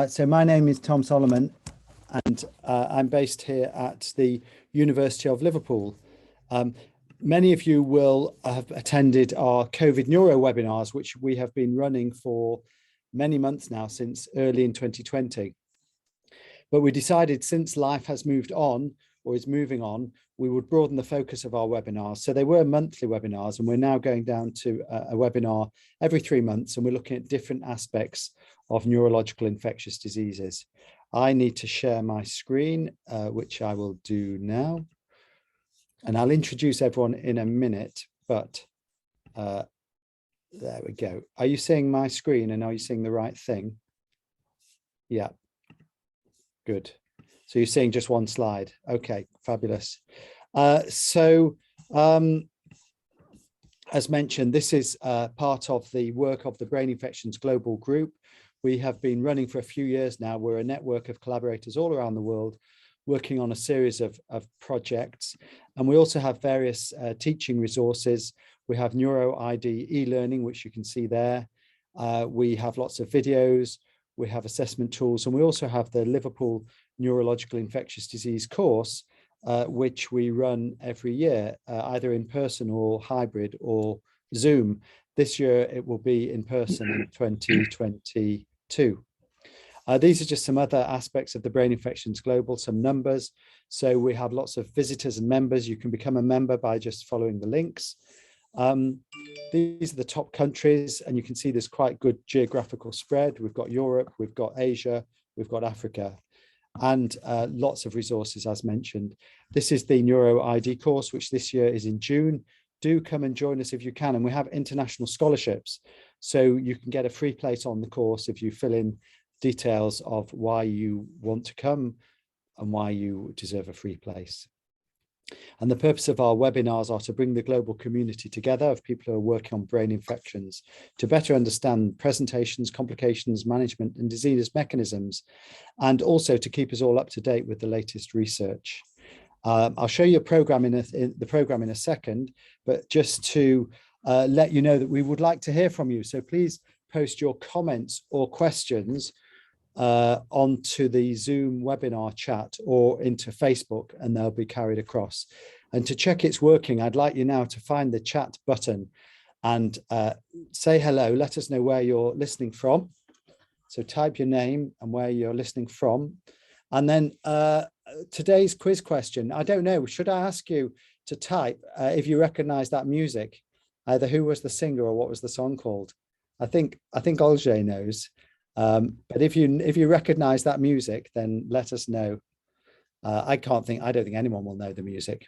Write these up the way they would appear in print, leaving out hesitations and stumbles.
So my name is Tom Solomon, and I'm based here at the University of Liverpool. Many of you will have attended our COVID Neuro webinars, which we have been running for many months now, since early in 2020. But we decided, since life has moved on, or is moving on, we would broaden the focus of our webinars. So they were monthly webinars, and we're now going down to a webinar every 3 months, and we're looking at different aspects of neurological infectious diseases. I need to share my screen, which I will do now. And I'll introduce everyone in a minute, but there we go. Are you seeing my screen, and are you seeing the right thing? Yeah, good. So you're seeing just one slide. Okay, fabulous. As mentioned, this is part of the work of the Brain Infections Global Group. We have been running for a few years now. We're a network of collaborators all around the world, working on a series of projects. And we also have various teaching resources. We have Neuro ID e-learning, which you can see there. We have lots of videos. We have assessment tools, and we also have the Liverpool Neurological Infectious Disease course, which we run every year, either in person or hybrid or Zoom. This year it will be in person in 2022. These are just some other aspects of the Brain Infections Global, some numbers. So we have lots of visitors and members. You can become a member by just following the links. These are the top countries, and you can see there's quite good geographical spread. We've got Europe, we've got Asia, we've got Africa, and lots of resources, as mentioned. This is the Neuro ID course, which this year is in June. Do come and join us if you can. And we have international scholarships, so you can get a free place on the course if you fill in details of why you want to come and why you deserve a free place. And the purpose of our webinars are to bring the global community together of people who are working on brain infections to better understand presentations, complications, management, and disease mechanisms, and also to keep us all up to date with the latest research. I'll show you a program in the program in a second, but just to let you know that we would like to hear from you. So please post your comments or questions onto the Zoom webinar chat or into Facebook, and they'll be carried across. And to check it's working, I'd like you now to find the chat button and say hello. Let us know where you're listening from. So type your name and where you're listening from. And then today's quiz question, I don't know, should I ask you to type if you recognize that music, either who was the singer or what was the song called? I think Olje knows. But if you recognize that music, then let us know. I don't think anyone will know the music.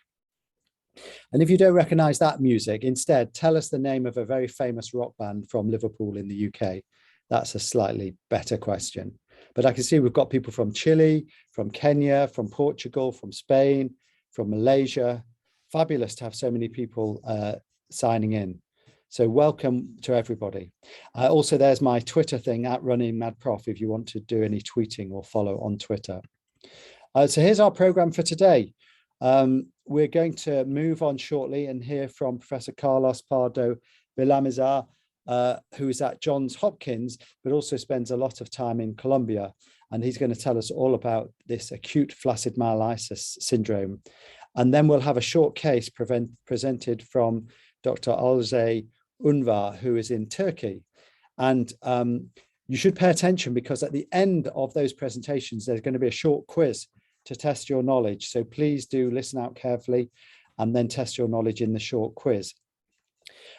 And if you don't recognize that music, instead tell us the name of a very famous rock band from Liverpool in the UK. That's a slightly better question. But I can see we've got people from Chile, from Kenya, from Portugal, from Spain, from Malaysia. Fabulous to have so many people signing in. So welcome to everybody. Also, there's my Twitter thing, @runningmadprof, if you want to do any tweeting or follow on Twitter. So here's our program for today. We're going to move on shortly and hear from Professor Carlos Pardo Villamizar, who is at Johns Hopkins, but also spends a lot of time in Colombia. And he's going to tell us all about this acute flaccid myelitis syndrome. And then we'll have a short case presented from Dr. Olje Unvar, who is in Turkey. And you should pay attention, because at the end of those presentations, there's going to be a short quiz to test your knowledge. So please do listen out carefully and then test your knowledge in the short quiz.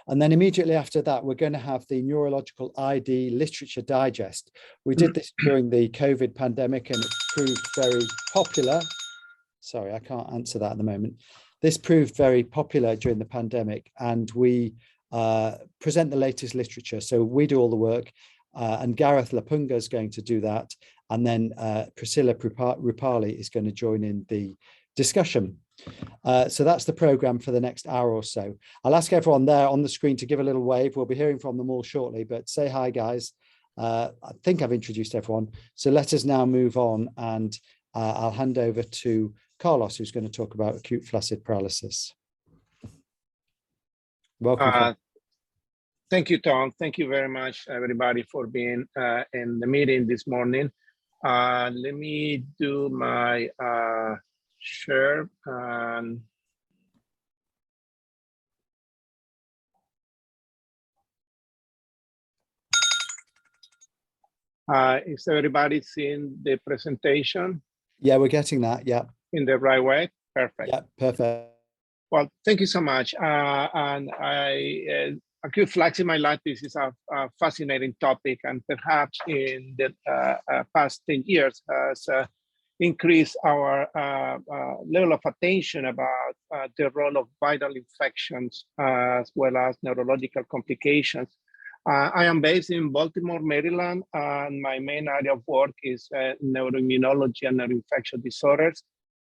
And then immediately after that, we're going to have the Neurological ID Literature Digest. We did this during the COVID pandemic, and it proved very popular. Sorry, I can't answer that at the moment. This proved very popular during the pandemic, and we present the latest literature. So we do all the work, and Gareth Lapunga is going to do that. And then Priscilla Rupali is going to join in the discussion. So that's the program for the next hour or so. I'll ask everyone there on the screen to give a little wave. We'll be hearing from them all shortly, but say hi, guys. I think I've introduced everyone. So let us now move on, and I'll hand over to Carlos, who's going to talk about acute flaccid paralysis. Welcome. Thank you, Tom. Thank you very much, everybody, for being in the meeting this morning. Let me do my share. Is everybody seeing the presentation? Yeah, we're getting that. Yeah. In the right way? Perfect. Yeah, perfect. Well, thank you so much. Acute flaccid myelitis is a fascinating topic, and perhaps in the past 10 years has increased our level of attention about the role of viral infections as well as neurological complications. I am based in Baltimore, Maryland, and my main area of work is neuroimmunology and neuroinfectious disorders.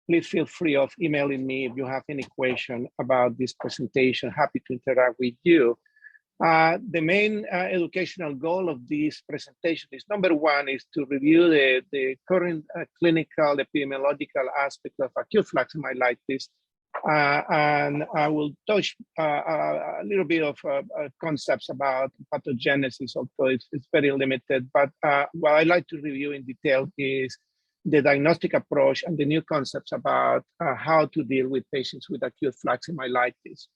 Please feel free of emailing me if you have any question about this presentation. Happy to interact with you. The main educational goal of this presentation is, number one, is to review the current clinical epidemiological aspect of acute flaccid myelitis. And I will touch a little bit of concepts about pathogenesis, although it's very limited. But what I like to review in detail is the diagnostic approach and the new concepts about how to deal with patients with acute flaccid myelitis.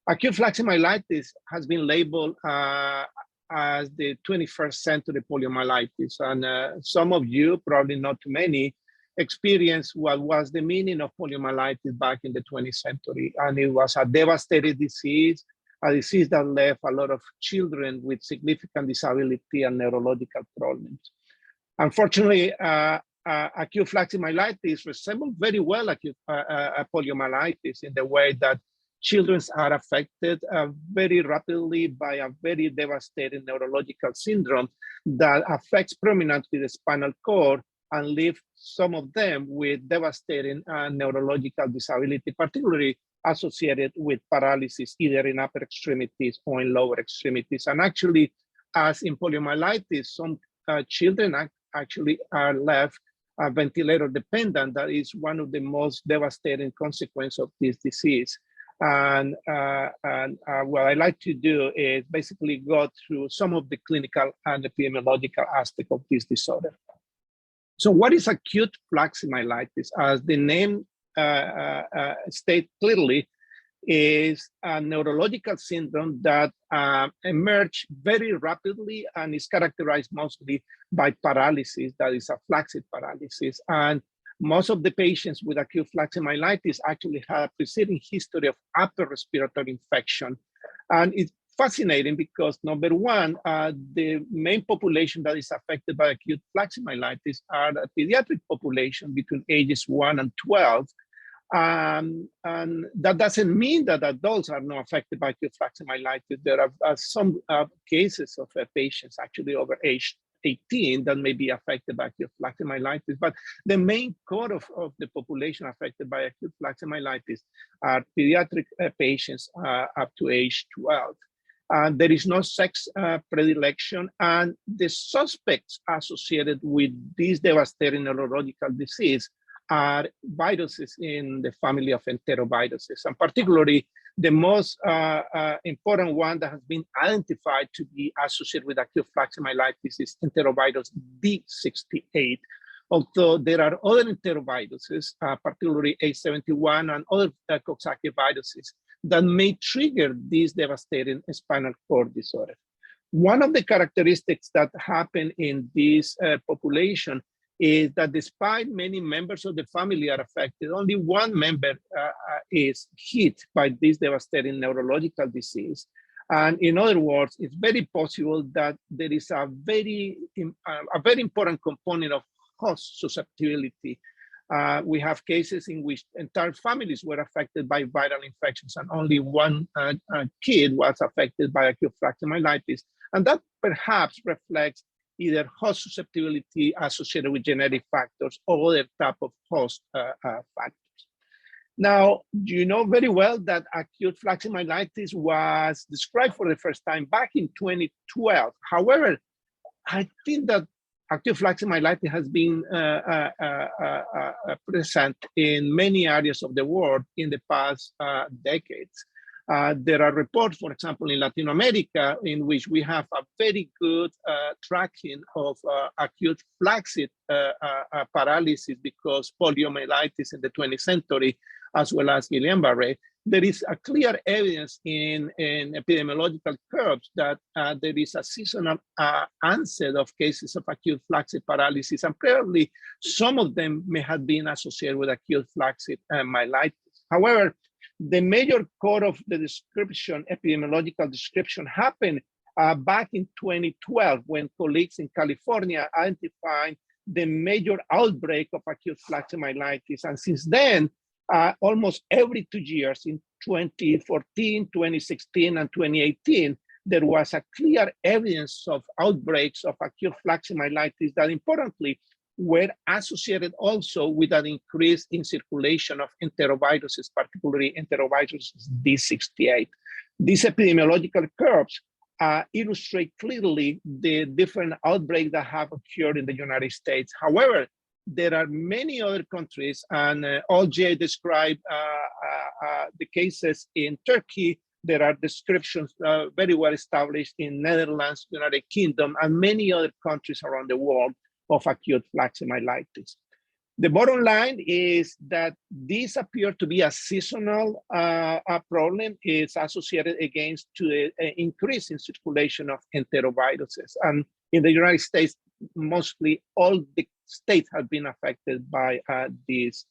Acute flaccid myelitis has been labeled as the 21st century poliomyelitis. And some of you, probably not too many, experienced what was the meaning of poliomyelitis back in the 20th century. And it was a devastating disease, a disease that left a lot of children with significant disability and neurological problems. Unfortunately, acute flaccid myelitis resembles very well acute poliomyelitis in the way that children are affected very rapidly by a very devastating neurological syndrome that affects prominently the spinal cord and leave some of them with devastating neurological disability, particularly associated with paralysis, either in upper extremities or in lower extremities. And actually, as in poliomyelitis, some children actually are left ventilator dependent. That is one of the most devastating consequences of this disease. And what I like to do is basically go through some of the clinical and epidemiological aspects of this disorder. So what is acute flaccid myelitis? As the name states clearly, is a neurological syndrome that emerged very rapidly and is characterized mostly by paralysis, that is a flaccid paralysis. And most of the patients with acute flaccid myelitis actually have a preceding history of upper respiratory infection. And it's fascinating because, number one, the main population that is affected by acute flaccid myelitis are the pediatric population between ages 1 and 12. And that doesn't mean that adults are not affected by acute flaccid myelitis. There are some cases of patients actually over age 18 that may be affected by acute flaccid myelitis. But the main core of the population affected by acute flaccid myelitis are pediatric patients up to age 12. There is no sex predilection, and the suspects associated with this devastating neurological disease are viruses in the family of enteroviruses, and particularly the most important one that has been identified to be associated with acute flaccid myelitis is enterovirus D68. Although there are other enteroviruses, particularly A71 and other causative viruses, that may trigger this devastating spinal cord disorder. One of the characteristics that happen in this population is that despite many members of the family are affected, only one member is hit by this devastating neurological disease. And in other words, it's very possible that there is a very important component of host susceptibility. We have cases in which entire families were affected by viral infections and only one kid was affected by acute flaccid myelitis. And that perhaps reflects either host susceptibility associated with genetic factors or other type of host factors. Now, you know very well that acute flaccid myelitis was described for the first time back in 2012. However, I think that acute flaccid myelitis has been present in many areas of the world in the past decades. There are reports, for example, in Latin America, in which we have a very good tracking of acute flaccid paralysis because poliomyelitis in the 20th century, as well as Guillain-Barré. There is a clear evidence in epidemiological curves that there is a seasonal onset of cases of acute flaccid paralysis, and probably some of them may have been associated with acute flaccid myelitis. However, the major core of the description, epidemiological description, happened back in 2012 when colleagues in California identified the major outbreak of acute flaccid myelitis. And since then, almost every 2 years, in 2014, 2016, and 2018, there was a clear evidence of outbreaks of acute flaccid myelitis that importantly were associated also with an increase in circulation of enteroviruses, particularly enteroviruses D68. These epidemiological curves illustrate clearly the different outbreaks that have occurred in the United States. However, there are many other countries, and Olcay described the cases in Turkey. There are descriptions very well established in Netherlands, United Kingdom, and many other countries around the world of acute flaccid myelitis. The bottom line is that these appear to be a seasonal problem. It's associated against to an increase in circulation of enteroviruses. And in the United States, mostly all the states have been affected by these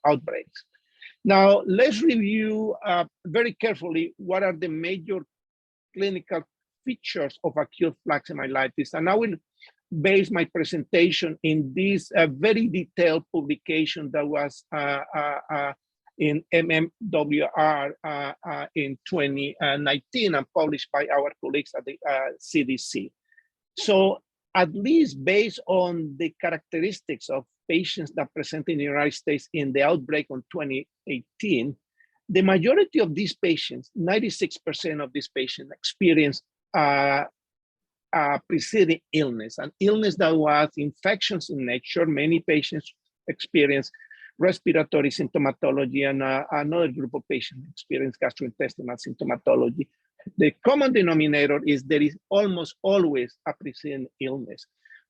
outbreaks. Now, let's review very carefully what are the major clinical features of acute flaccid myelitis. And I will base my presentation in this very detailed publication that was in MMWR in 2019 and published by our colleagues at the CDC. So at least based on the characteristics of patients that present in the United States in the outbreak on 2018, the majority of these patients, 96% of these patients, experience preceding illness, an illness that was infectious in nature. Many patients experience respiratory symptomatology, and another group of patients experience gastrointestinal symptomatology. The common denominator is there is almost always a preceding illness.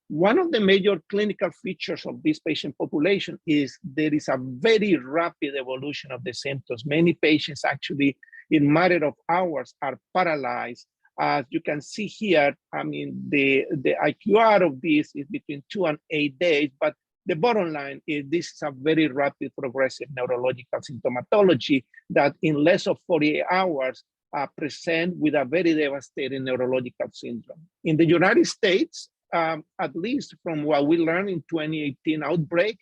One of the major clinical features of this patient population is there is a very rapid evolution of the symptoms. Many patients actually, in a matter of hours, are paralyzed. As you can see here, I mean, the IQR of this is between 2 and 8 days, but the bottom line is this is a very rapid progressive neurological symptomatology that in less of 48 hours present with a very devastating neurological syndrome. In the United States, at least from what we learned in 2018 outbreak,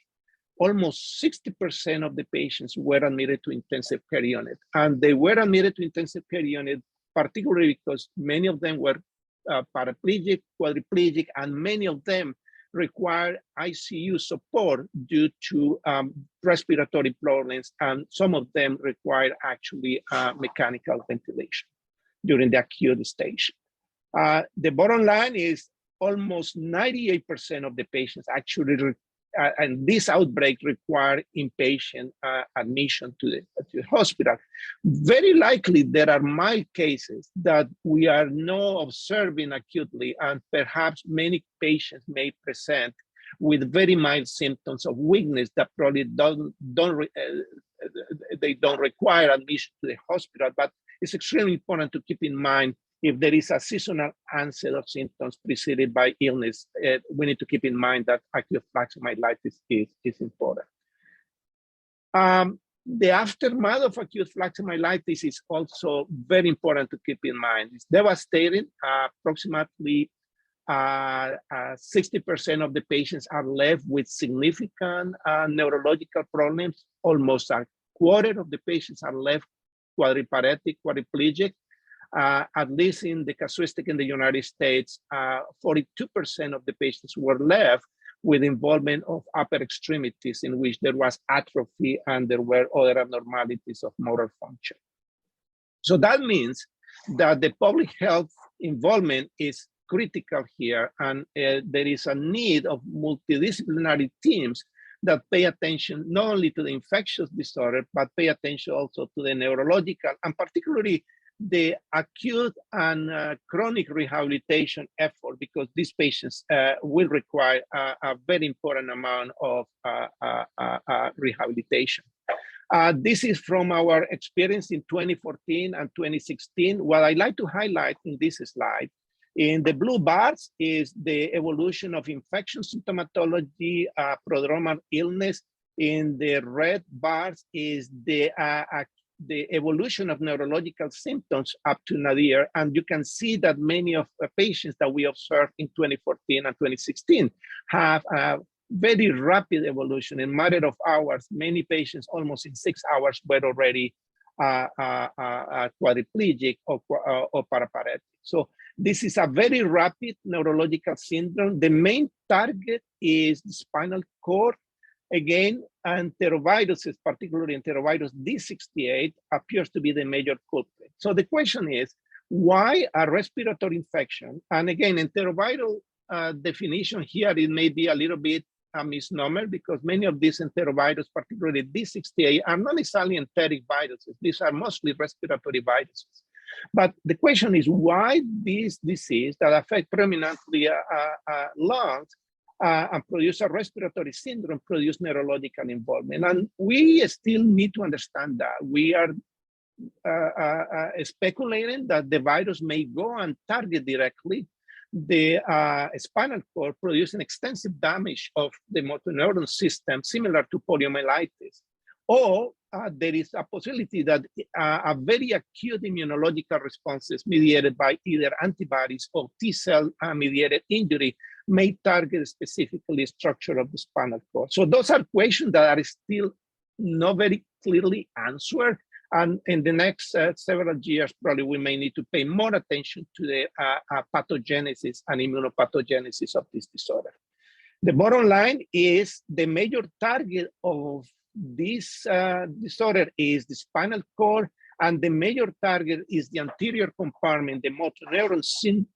almost 60% of the patients were admitted to intensive care unit. And they were admitted to intensive care unit particularly because many of them were paraplegic, quadriplegic, and many of them required ICU support due to respiratory problems, and some of them required actually mechanical ventilation during the acute stage. The bottom line is almost 98% of the patients actually, and this outbreak required inpatient admission to the hospital. Very likely there are mild cases that we are now observing acutely, and perhaps many patients may present with very mild symptoms of weakness that probably they don't require admission to the hospital. But it's extremely important to keep in mind if there is a seasonal onset of symptoms preceded by illness, we need to keep in mind that acute flaccid myelitis is important. The aftermath of acute flaccid myelitis is also very important to keep in mind. It's devastating. Approximately 60% of the patients are left with significant neurological problems. Almost a quarter of the patients are left quadriparetic, quadriplegic. At least in the casuistic in the United States, 42% of the patients were left with involvement of upper extremities in which there was atrophy and there were other abnormalities of motor function. So that means that the public health involvement is critical here, and there is a need of multidisciplinary teams that pay attention not only to the infectious disorder, but pay attention also to the neurological, and particularly the acute and chronic rehabilitation effort, because these patients will require a very important amount of rehabilitation. This is from our experience in 2014 and 2016. What I like to highlight in this slide, in the blue bars is the evolution of infection symptomatology, prodromal illness. In the red bars is the evolution of neurological symptoms up to nadir. And you can see that many of the patients that we observed in 2014 and 2016 have a very rapid evolution. In a matter of hours, many patients almost in 6 hours were already quadriplegic or paraplegic. So this is a very rapid neurological syndrome. The main target is the spinal cord. Again, enteroviruses, particularly enterovirus D68, appears to be the major culprit. So the question is, why a respiratory infection? And again, enteroviral definition here, it may be a little bit a misnomer, because many of these enterovirus, particularly D68, are not necessarily enteric viruses. These are mostly respiratory viruses. But the question is, why this disease that affects predominantly lungs and produce a respiratory syndrome, produce neurological involvement? And we still need to understand that. We are speculating that the virus may go and target directly the spinal cord, producing extensive damage of the motor neuron system, similar to poliomyelitis. Or there is a possibility that a very acute immunological responses mediated by either antibodies or T-cell mediated injury may target specifically structure of the spinal cord. So those are questions that are still not very clearly answered. And in the next several years, probably we may need to pay more attention to the pathogenesis and immunopathogenesis of this disorder. The bottom line is the major target of this disorder is the spinal cord, and the major target is the anterior compartment, the motor neuron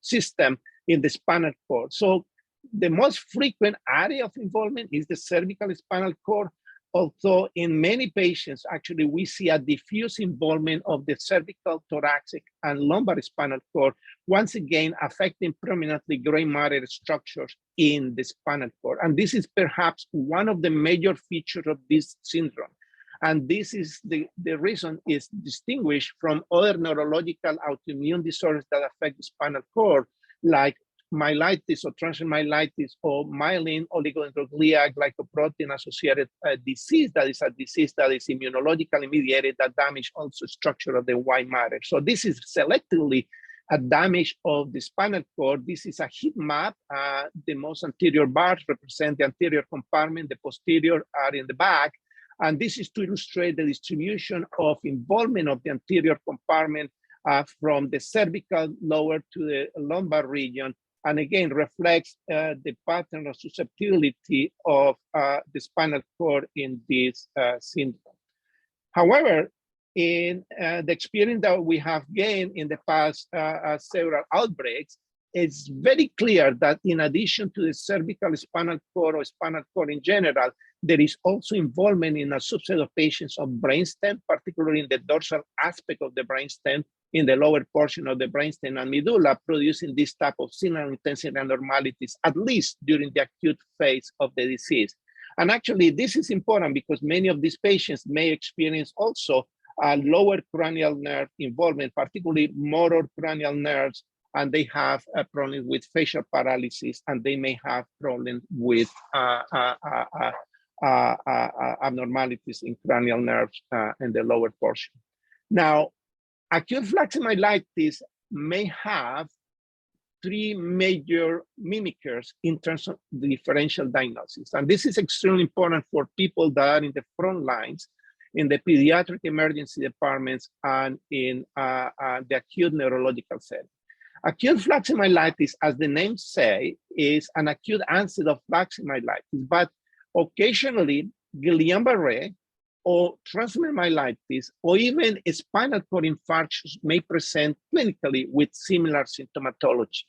system in the spinal cord. So the most frequent area of involvement is the cervical spinal cord, although in many patients, actually, we see a diffuse involvement of the cervical, thoracic, and lumbar spinal cord, once again affecting prominently gray matter structures in the spinal cord. And this is perhaps one of the major features of this syndrome. And this is the reason is distinguished from other neurological autoimmune disorders that affect the spinal cord, like myelitis or transient myelitis or myelin oligointercycle glycoprotein associated disease, that is a disease that is immunologically mediated, that damage also structure of the white matter. So this is selectively a damage of the spinal cord. This is a heat map. The most anterior bars represent the anterior compartment, the posterior are in the back. And this is to illustrate the distribution of involvement of the anterior compartment from the cervical lower to the lumbar region, and again reflects the pattern of susceptibility of the spinal cord in this syndrome. However, in the experience that we have gained in the past several outbreaks, it's very clear that in addition to the cervical spinal cord or spinal cord in general, there is also involvement in a subset of patients of brainstem, particularly in the dorsal aspect of the brainstem, in the lower portion of the brainstem and medulla, producing this type of signal intensity abnormalities, at least during the acute phase of the disease. And actually, this is important because many of these patients may experience also lower cranial nerve involvement, particularly motor cranial nerves, and they have a problem with facial paralysis, and they may have problems with abnormalities in cranial nerves in the lower portion. Now, acute flaccid myelitis may have three major mimickers in terms of the differential diagnosis. And this is extremely important for people that are in the front lines, in the pediatric emergency departments, and in the acute neurological setting. Acute flaccid myelitis, as the name say, is an acute onset of flaccid myelitis, but occasionally Guillain-Barré or transient myelitis, or even spinal cord infarctions may present clinically with similar symptomatology.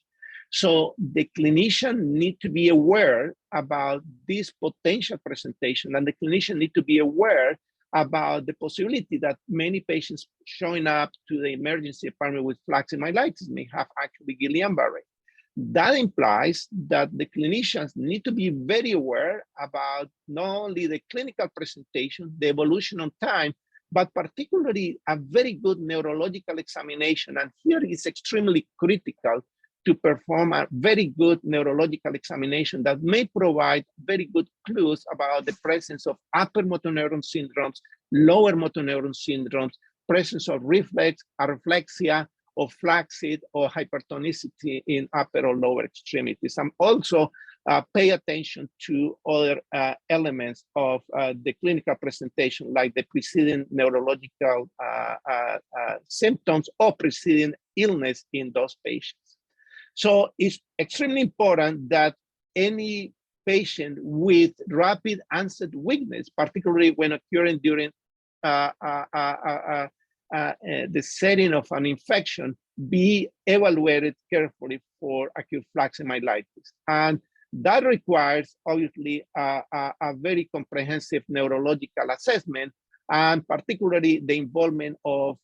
So the clinician need to be aware about this potential presentation, and the clinician need to be aware about the possibility that many patients showing up to the emergency department with flaccid myelitis may have actually Guillain-Barré. That implies that the clinicians need to be very aware about not only the clinical presentation, the evolution on time, but particularly a very good neurological examination. And here is extremely critical to perform a very good neurological examination that may provide very good clues about the presence of upper motor neuron syndromes, lower motor neuron syndromes, presence of reflex, areflexia, or flaccid or hypertonicity in upper or lower extremities. And also pay attention to other elements of the clinical presentation, like the preceding neurological symptoms or preceding illness in those patients. So it's extremely important that any patient with rapid onset weakness, particularly when occurring during the setting of an infection, be evaluated carefully for acute flaccid myelitis. And that requires, obviously, a very comprehensive neurological assessment, and particularly the involvement of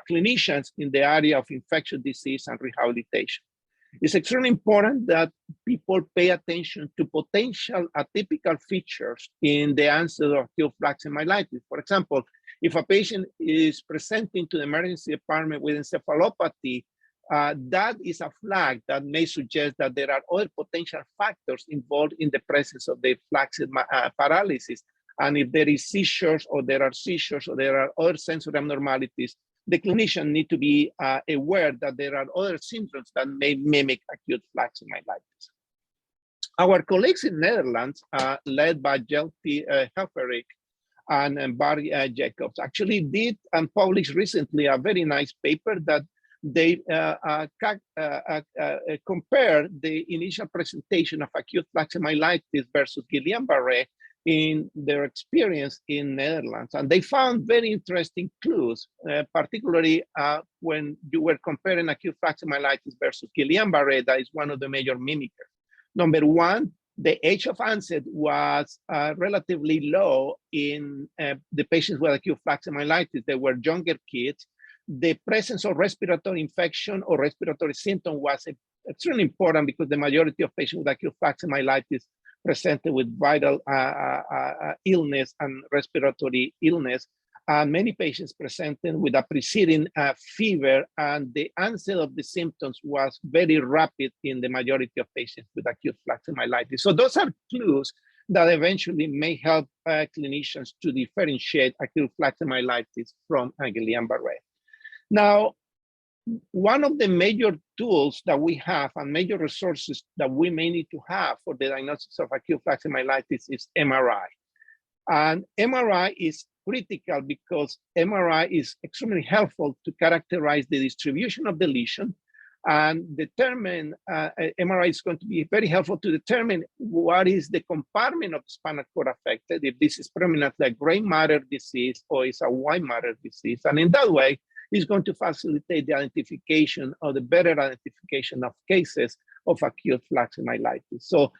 clinicians in the area of infectious disease and rehabilitation. It's extremely important that people pay attention to potential atypical features in the onset of acute flaccid myelitis. For example, if a patient is presenting to the emergency department with encephalopathy, that is a flag that may suggest that there are other potential factors involved in the presence of the flaccid paralysis. And if there is seizures, or there are seizures, or there are other sensory abnormalities, the clinician need to be aware that there are other syndromes that may mimic acute flaccid myelitis. Our colleagues in Netherlands, led by Jelty Helferich and Barry Jacobs, actually did and published recently a very nice paper that they compared the initial presentation of acute flaccid myelitis versus Guillain-Barré in their experience in Netherlands. And they found very interesting clues, particularly when you were comparing acute flaccid myelitis versus Guillain-Barré, that is one of the major mimickers. Number one, the age of onset was relatively low in the patients with acute flaccid myelitis. They were younger kids. The presence of respiratory infection or respiratory symptom was extremely important, because the majority of patients with acute flaccid myelitis presented with viral illness and respiratory illness. And many patients presented with a preceding fever, and the onset of the symptoms was very rapid in the majority of patients with acute flaccid myelitis. So those are clues that eventually may help clinicians to differentiate acute flaccid myelitis from Guillain-Barré. Now, one of the major tools that we have and major resources that we may need to have for the diagnosis of acute flaccid myelitis is MRI. And MRI is critical because MRI is extremely helpful to characterize the distribution of the lesion and determine, MRI is going to be very helpful to determine what is the compartment of the spinal cord affected, if this is predominantly a gray matter disease or is a white matter disease. And in that way, it's going to facilitate the identification or the better identification of cases of acute flaccid myelitis. So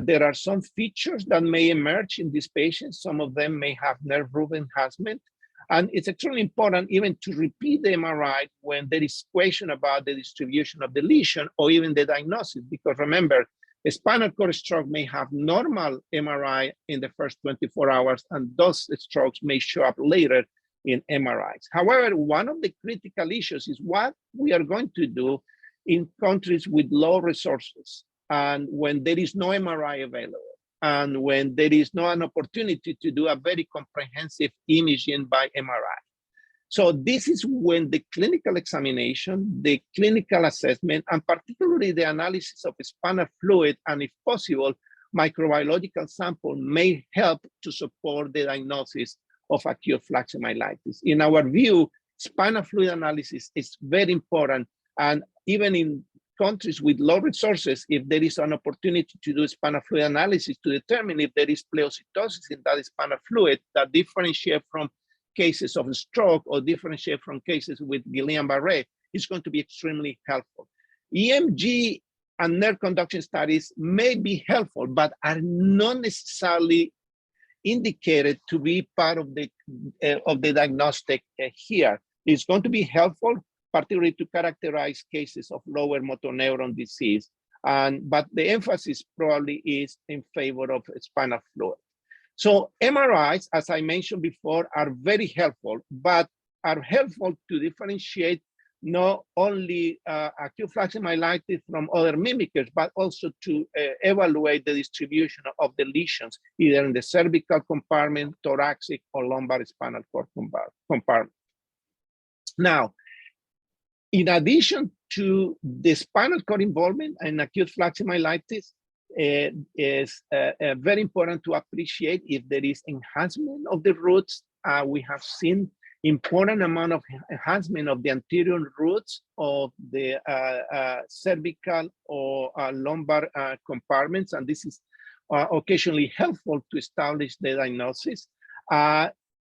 there are some features that may emerge in these patients. Some of them may have nerve root enhancement. And it's extremely important even to repeat the MRI when there is question about the distribution of the lesion or even the diagnosis, because remember, a spinal cord stroke may have normal MRI in the first 24 hours, and those strokes may show up later in MRIs. However, one of the critical issues is what we are going to do in countries with low resources, and when there is no MRI available, and when there is no an opportunity to do a very comprehensive imaging by MRI. So this is when the clinical examination, the clinical assessment, and particularly the analysis of spinal fluid, and if possible, microbiological sample may help to support the diagnosis of acute flaccid myelitis. In our view, spinal fluid analysis is very important, and even in countries with low resources, if there is an opportunity to do spinal fluid analysis to determine if there is pleocytosis in that spinal fluid that differentiate from cases of stroke or differentiate from cases with Guillain-Barré, is going to be extremely helpful. EMG and nerve conduction studies may be helpful, but are not necessarily indicated to be part of the diagnostic here. It's going to be helpful, particularly to characterize cases of lower motor neuron disease. But the emphasis probably is in favor of spinal fluid. So MRIs, as I mentioned before, are very helpful, but are helpful to differentiate not only acute flaccid myelitis from other mimickers, but also to evaluate the distribution of the lesions, either in the cervical compartment, thoracic, or lumbar spinal cord compartment. Now, in addition to the spinal cord involvement in acute flaccid myelitis, it is very important to appreciate if there is enhancement of the roots. We have seen important amount of enhancement of the anterior roots of the cervical or lumbar compartments, and this is occasionally helpful to establish the diagnosis.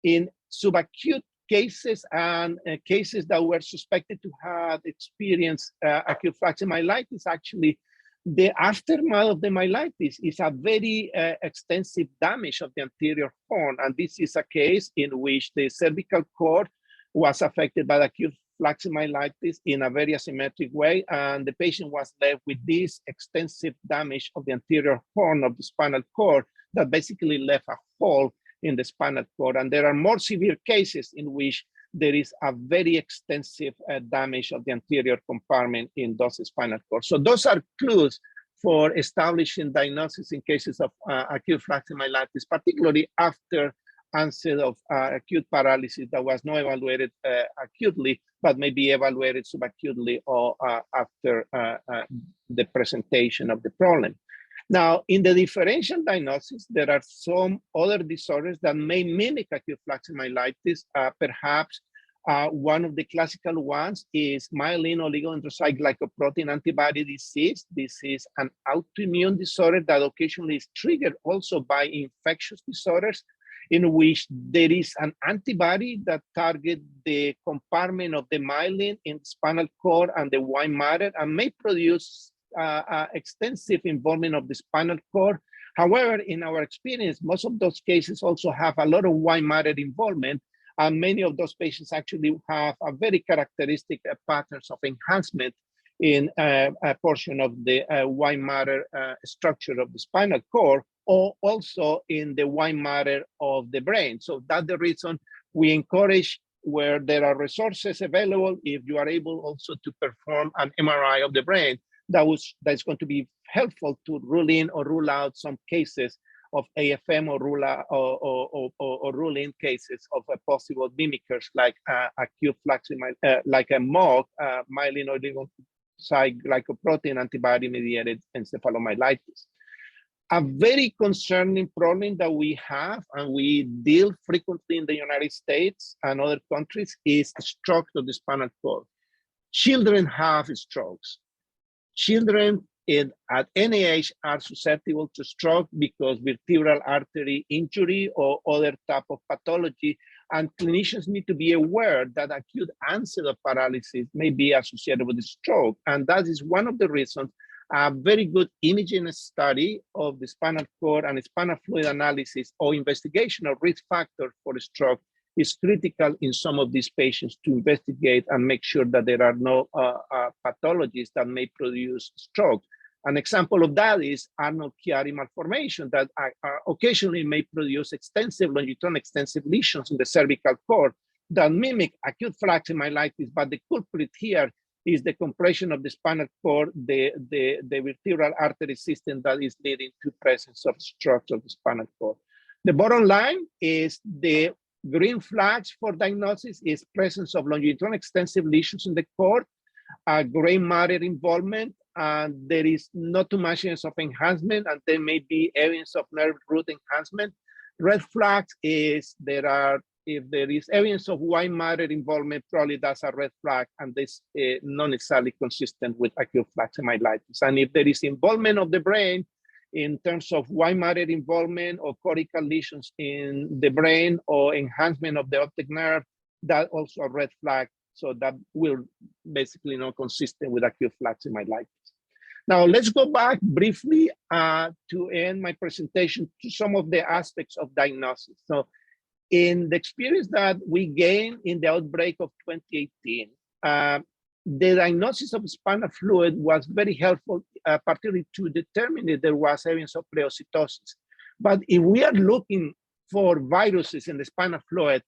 In subacute cases and cases that were suspected to have experienced acute flaccid myelitis, actually, the aftermath of the myelitis is a very extensive damage of the anterior horn. And this is a case in which the cervical cord was affected by acute flaccid myelitis in a very asymmetric way. And the patient was left with this extensive damage of the anterior horn of the spinal cord that basically left a hole in the spinal cord. And there are more severe cases in which there is a very extensive damage of the anterior compartment in those spinal cords. So those are clues for establishing diagnosis in cases of acute flaccid myelitis, particularly after onset of acute paralysis that was not evaluated acutely, but may be evaluated subacutely or after the presentation of the problem. Now, in the differential diagnosis, there are some other disorders that may mimic acute flaccid myelitis. Perhaps one of the classical ones is Myelin Oligointercycle Glycoprotein antibody disease. This is an autoimmune disorder that occasionally is triggered also by infectious disorders, in which there is an antibody that targets the compartment of the myelin in the spinal cord and the white matter and may produce extensive involvement of the spinal cord. However, in our experience, most of those cases also have a lot of white matter involvement, and many of those patients actually have a very characteristic patterns of enhancement in a portion of the white matter structure of the spinal cord, or also in the white matter of the brain. So that's the reason we encourage, where there are resources available, if you are able also to perform an MRI of the brain, that's going to be helpful to rule in or rule out some cases of AFM or rule in cases of possible mimickers like acute flaccid, like a MOG, myelin oligointercycle glycoprotein antibody mediated encephalomyelitis. A very concerning problem that we have, and we deal frequently in the United States and other countries, is stroke of the spinal cord. Children have strokes. Children at any age are susceptible to stroke because vertebral artery injury or other type of pathology. And clinicians need to be aware that acute onset of paralysis may be associated with stroke. And that is one of the reasons a very good imaging study of the spinal cord and spinal fluid analysis or investigation of risk factor for stroke is critical in some of these patients to investigate and make sure that there are no pathologies that may produce stroke. An example of that is Arnold-Chiari malformation that occasionally may produce extensive longitudinal extensive lesions in the cervical cord that mimic acute flaccid myelitis, but the culprit here is the compression of the spinal cord, the vertebral artery system that is leading to presence of stroke of the spinal cord. The bottom line is the green flags for diagnosis is presence of longitudinal extensive lesions in the cord, gray matter involvement, and there is not too much evidence of enhancement, and there may be evidence of nerve root enhancement. Red flags is if there is evidence of white matter involvement, probably that's a red flag, and this is not necessarily consistent with acute flaccid myelitis. And if there is involvement of the brain in terms of white matter involvement or cortical lesions in the brain or enhancement of the optic nerve, that also a red flag So that will basically not consistent with acute flaccid myelitis. Now, let's go back briefly to end my presentation to some of the aspects of diagnosis. So in the experience that we gained in the outbreak of 2018, the diagnosis of spinal fluid was very helpful, particularly to determine if there was evidence of pleocytosis. But if we are looking for viruses in the spinal fluid,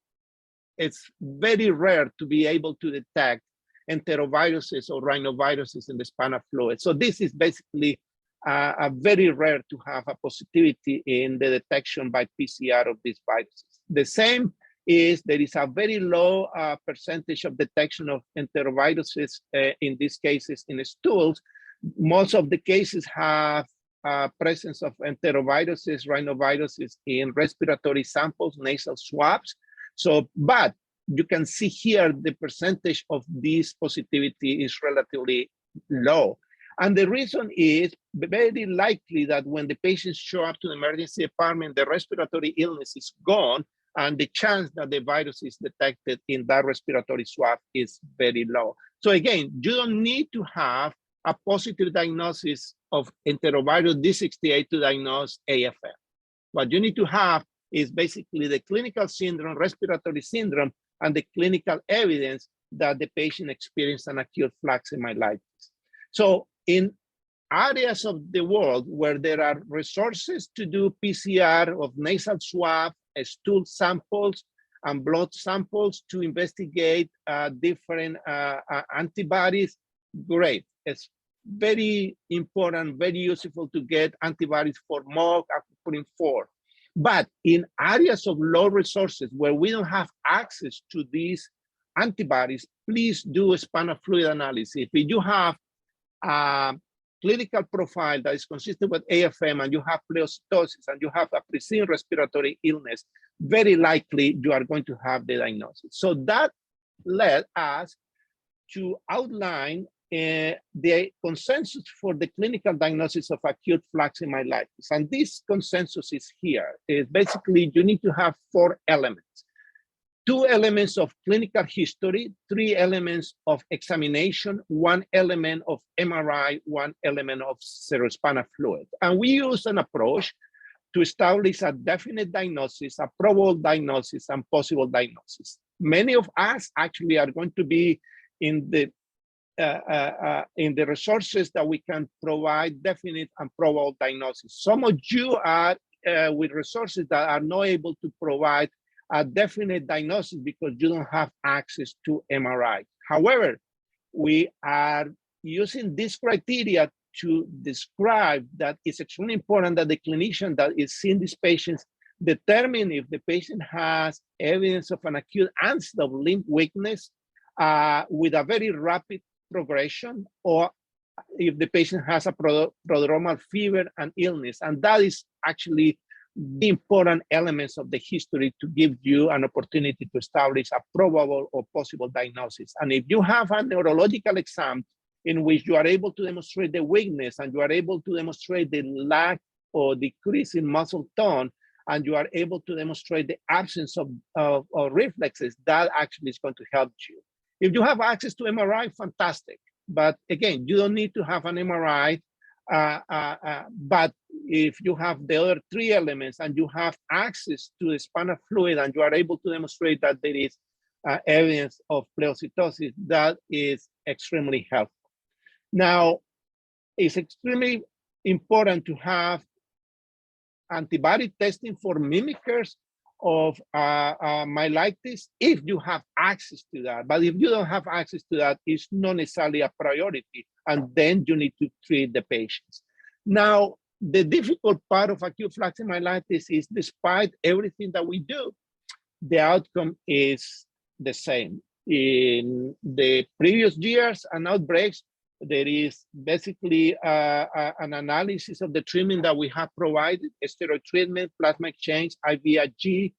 it's very rare to be able to detect enteroviruses or rhinoviruses in the spinal fluid. So this is basically very rare to have a positivity in the detection by PCR of these viruses. The same is there is a very low percentage of detection of enteroviruses in these cases in stools. Most of the cases have presence of enteroviruses, rhinoviruses in respiratory samples, nasal swabs. So, but you can see here the percentage of this positivity is relatively low. And the reason is very likely that when the patients show up to the emergency department, the respiratory illness is gone, and the chance that the virus is detected in that respiratory swab is very low. So again, you don't need to have a positive diagnosis of enterovirus D68 to diagnose AFM. What you need to have is basically the clinical syndrome, respiratory syndrome, and the clinical evidence that the patient experienced an acute flaccid myelitis. So in areas of the world where there are resources to do PCR of nasal swab, stool samples, and blood samples to investigate different antibodies, great. It's very important, very useful to get antibodies for MOG, acupurin 4. But in areas of low resources where we don't have access to these antibodies, please do a spinal fluid analysis. If you have a clinical profile that is consistent with AFM and you have pleocytosis and you have a preceding respiratory illness, very likely you are going to have the diagnosis. So that led us to outline the consensus for the clinical diagnosis of acute flaccid myelitis. And this consensus is here. Is basically you need to have 4 elements. 2 elements of clinical history, 3 elements of examination, 1 element of MRI, 1 element of cerebrospinal fluid. And we use an approach to establish a definite diagnosis, a probable diagnosis, and possible diagnosis. Many of us actually are going to be in the resources that we can provide definite and probable diagnosis. Some of you are with resources that are not able to provide a definite diagnosis because you don't have access to MRI. However, we are using this criteria to describe that it's extremely important that the clinician that is seeing these patients determine if the patient has evidence of an acute onset of limb weakness with a very rapid progression, or if the patient has a prodromal fever and illness. And that is actually the important elements of the history to give you an opportunity to establish a probable or possible diagnosis. And if you have a neurological exam in which you are able to demonstrate the weakness and you are able to demonstrate the lack or decrease in muscle tone, and you are able to demonstrate the absence of reflexes, that actually is going to help you. If you have access to MRI, fantastic. But again, you don't need to have an MRI. But if you have the other 3 elements and you have access to the spinal fluid and you are able to demonstrate that there is evidence of pleocytosis, that is extremely helpful. Now, it's extremely important to have antibody testing for mimickers of myelitis if you have access to that. But if you don't have access to that, it's not necessarily a priority, and then you need to treat the patients. Now, the difficult part of acute flaccid myelitis is despite everything that we do, the outcome is the same. In the previous years and outbreaks, there is basically an analysis of the treatment that we have provided, steroid treatment, plasma exchange, IVIG.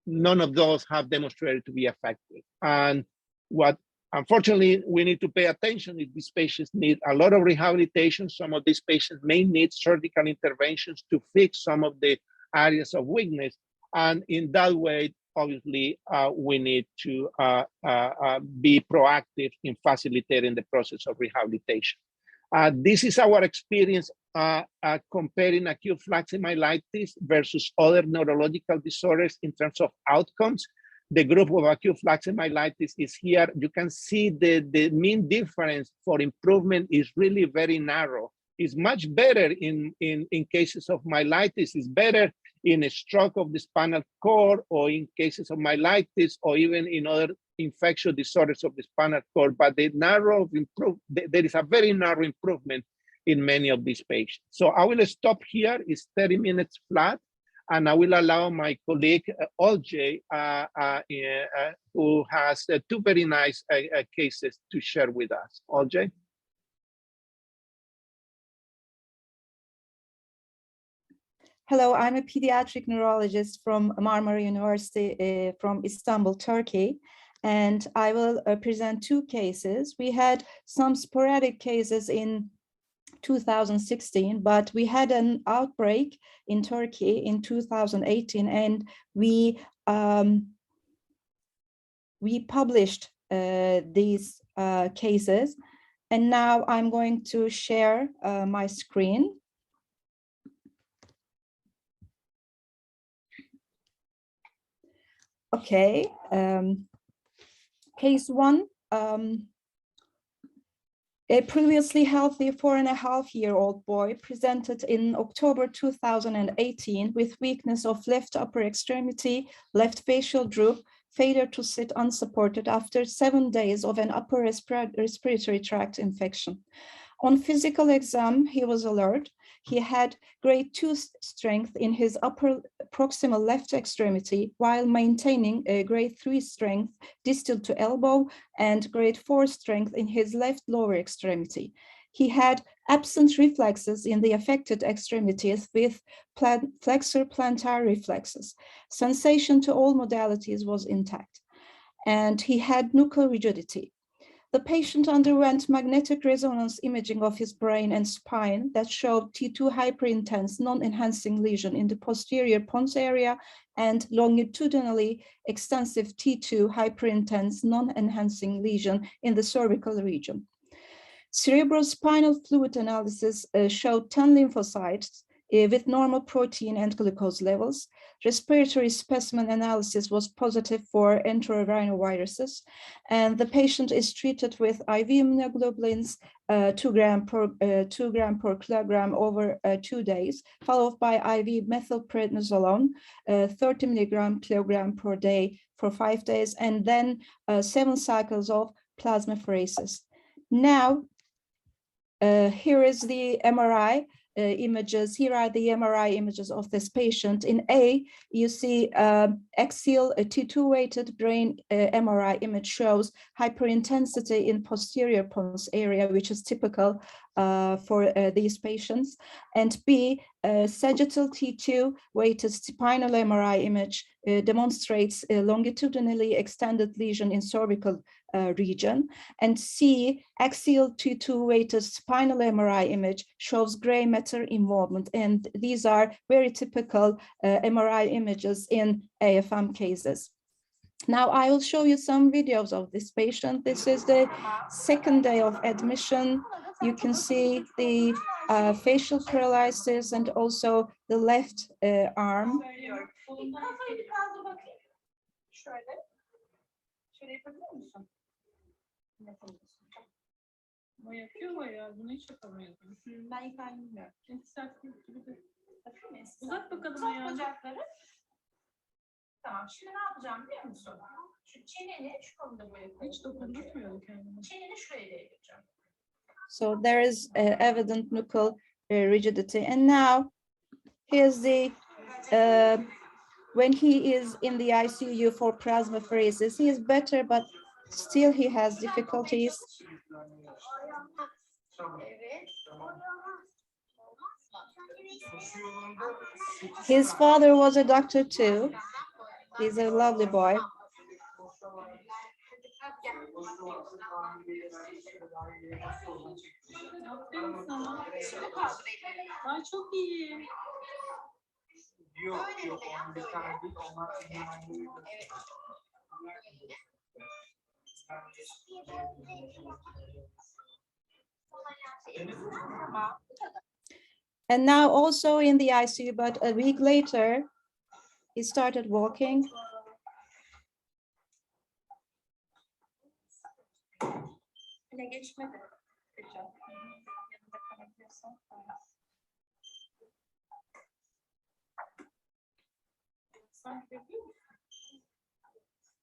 None of those have demonstrated to be effective. And what unfortunately we need to pay attention is these patients need a lot of rehabilitation. Some of these patients may need surgical interventions to fix some of the areas of weakness. And in that way, obviously we need to be proactive in facilitating the process of rehabilitation. This is our experience comparing acute flaccid myelitis versus other neurological disorders in terms of outcomes. The group of acute flaccid myelitis is here. You can see the mean difference for improvement is really very narrow. It's much better in cases of myelitis. It's better in a stroke of the spinal cord, or in cases of myelitis, or even in other infectious disorders of the spinal cord. But there is a very narrow improvement in many of these patients. So I will stop here. It's 30 minutes flat. And I will allow my colleague, Olje, who has two very nice cases to share with us. Olje? Hello, I'm a pediatric neurologist from Marmara University from Istanbul, Turkey. And I will present two cases. We had some sporadic cases in 2016, but we had an outbreak in Turkey in 2018, and we published these cases. And now I'm going to share my screen. Okay, case one. A previously healthy 4.5-year-old boy presented in October 2018 with weakness of left upper extremity, left facial droop, failure to sit unsupported after 7 days of an upper respiratory tract infection. On physical exam, he was alert. He had grade 2 strength in his upper proximal left extremity while maintaining a grade 3 strength distal to elbow and grade 4 strength in his left lower extremity. He had absent reflexes in the affected extremities with flexor plantar reflexes. Sensation to all modalities was intact, and he had nuchal rigidity. The patient underwent magnetic resonance imaging of his brain and spine that showed T2 hyperintense non-enhancing lesion in the posterior pons area and longitudinally extensive T2 hyperintense non-enhancing lesion in the cervical region. Cerebrospinal fluid analysis showed 10 lymphocytes with normal protein and glucose levels. Respiratory specimen analysis was positive for enterorhinoviruses, and the patient is treated with IV immunoglobulins 2 gram per kilogram over 2 days, followed by IV methylprednisolone 30 milligram kilogram per day for 5 days, and then 7 cycles of plasmapheresis. Now, here is the MRI images. Here are the MRI images of this patient. In A, you see axial T2 weighted brain MRI image shows hyperintensity in posterior pons area, which is typical for these patients. And B, sagittal T2 weighted spinal MRI image demonstrates a longitudinally extended lesion in cervical region. And C, axial T2 weighted spinal MRI image shows gray matter involvement. And these are very typical MRI images in AFM cases. Now I will show you some videos of this patient. This is the second day of admission. You can see the facial paralysis and also the left arm. Tamam, şimdi ne yapacağım biliyor musun? Şu çeneni şu konuda buraya koyayım. Hiç dokundurtmuyorum kendimi. Çeneni şuraya değdireceğim. So there is evident nuchal rigidity. And now here's the, when he is in the ICU for plasmapheresis, he is better, but still he has difficulties. His father was a doctor too. He's a lovely boy. Ay çok iyi. Böyle mi ya? Böyle. Evet. Tamam. And now also in the ICU, but a week later, he started walking. Yine geçmedi. Hocam. Yanında kalabiliyorsan. Sanki değil mi?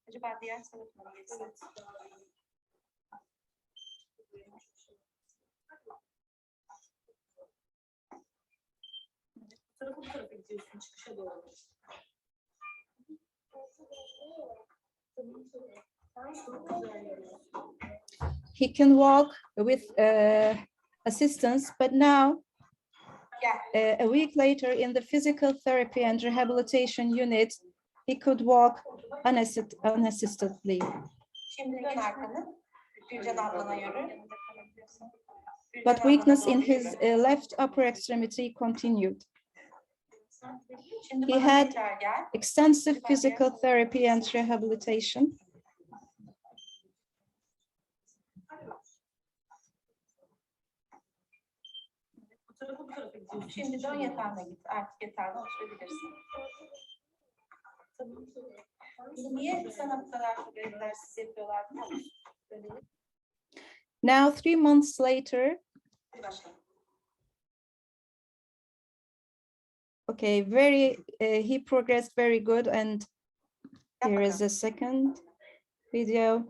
Acaba diğer tarafına mı geçsek? Bu tarafa gidiyorsun çıkışa doğru. He can walk with assistance, but now, a week later in the physical therapy and rehabilitation unit, he could walk unassistedly. Şimdi dön arkanı. Gülcan ablana yürü. But weakness in his left upper extremity continued. He had extensive physical therapy and rehabilitation. Şimdi dön yatağına git. Artık yatağına oturabilirsin. Niye sana bu kadar çok egzersiz yapıyorlar biliyor musun? Now, 3 months later, okay, he progressed very good, and here is a second video.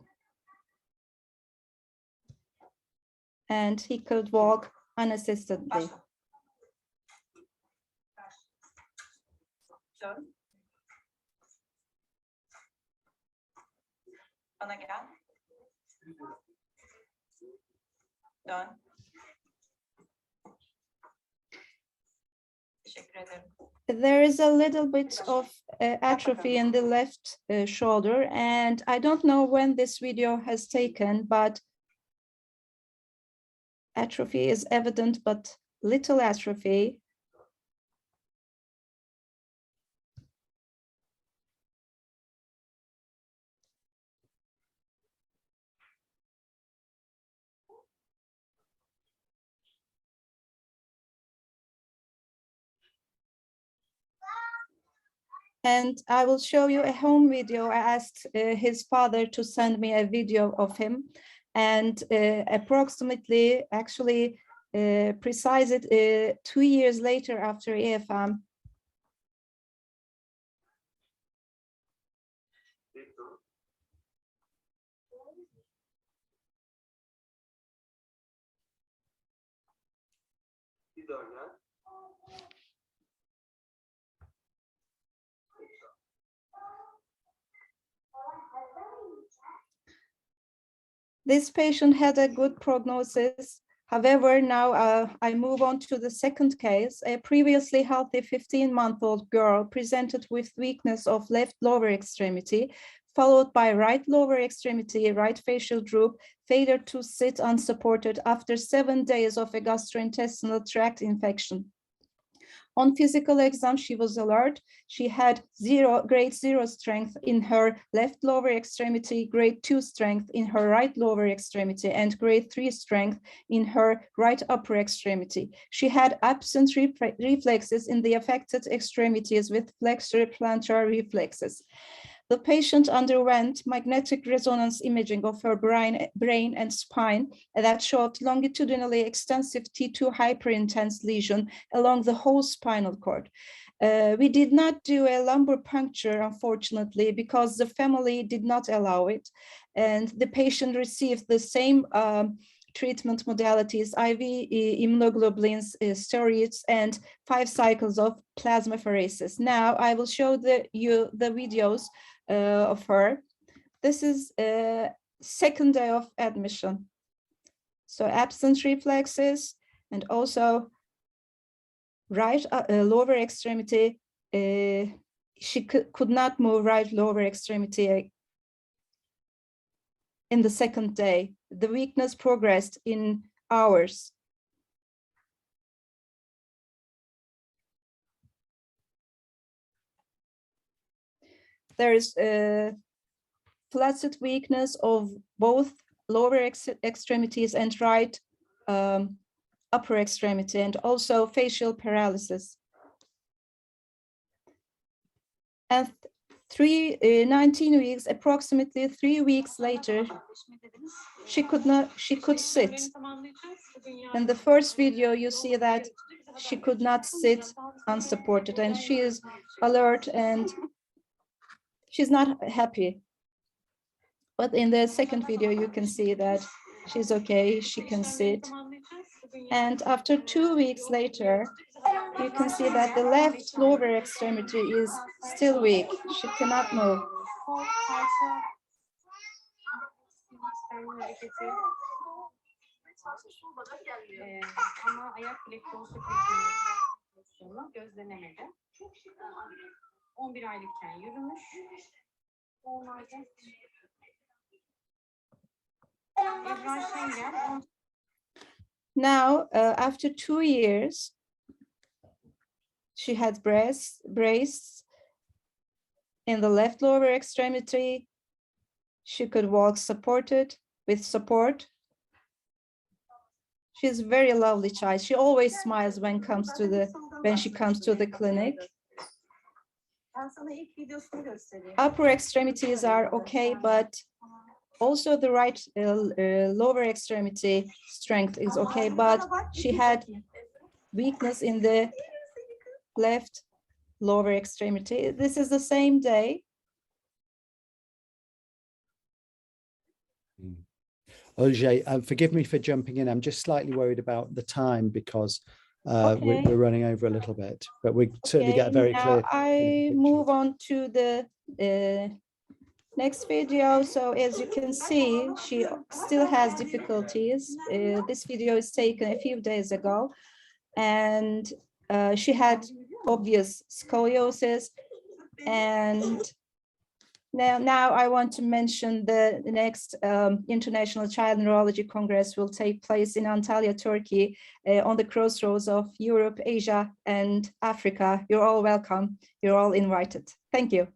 And he could walk unassistedly. Dön. Bana gel. Dön. Teşekkür ederim. There is a little bit of atrophy in the left shoulder, and I don't know when this video has taken, but atrophy is evident, but little atrophy. And I will show you a home video. I asked his father to send me a video of him, and approximately, actually, precise it 2 years later after EFM. This patient had a good prognosis. However, now I move on to the second case. A previously healthy 15-month-old girl presented with weakness of left lower extremity, followed by right lower extremity, right facial droop, failure to sit unsupported after 7 days of a gastrointestinal tract infection. On physical exam, she was alert. She had grade 0 strength in her left lower extremity, grade 2 strength in her right lower extremity, and grade 3 strength in her right upper extremity. She had absent reflexes in the affected extremities with flexor plantar reflexes. The patient underwent magnetic resonance imaging of her brain and spine that showed longitudinally extensive T2 hyperintense lesion along the whole spinal cord. We did not do a lumbar puncture, unfortunately, because the family did not allow it. And the patient received the same treatment modalities, IV immunoglobulins, steroids, and 5 cycles of plasmapheresis. Now I will show you the videos of her. This is second day of admission. So absent reflexes, and also right lower extremity. She could not move right lower extremity in the second day. The weakness progressed in hours. there is flaccid weakness of both lower extremities and right upper extremity, and also facial paralysis. And 19 weeks, approximately 3 weeks later, she could sit. In the first video, you see that she could not sit unsupported, and she is alert and she's not happy. But in the second video, you can see that she's okay, she can sit. And after 2 weeks later, you can see that the left lower extremity is still weak. She cannot move. Now, after 2 years, she had braces in the left lower extremity. She could walk supported with support. She's a very lovely child. She always smiles when she comes to the clinic. Upper extremities are okay, but also the right lower extremity strength is okay, but she had weakness in the left lower extremity. This is the same day. Olje, forgive me for jumping in. I'm just slightly worried about the time because Okay. we're running over a little bit, but we certainly get a very clear. I move on to the next video. So as you can see, she still has difficulties. This video is taken a few days ago, and she had obvious scoliosis. And now I want to mention the next International Child Neurology Congress will take place in Antalya, Turkey, on the crossroads of Europe, Asia, and Africa. You're all welcome. You're all invited. Thank you.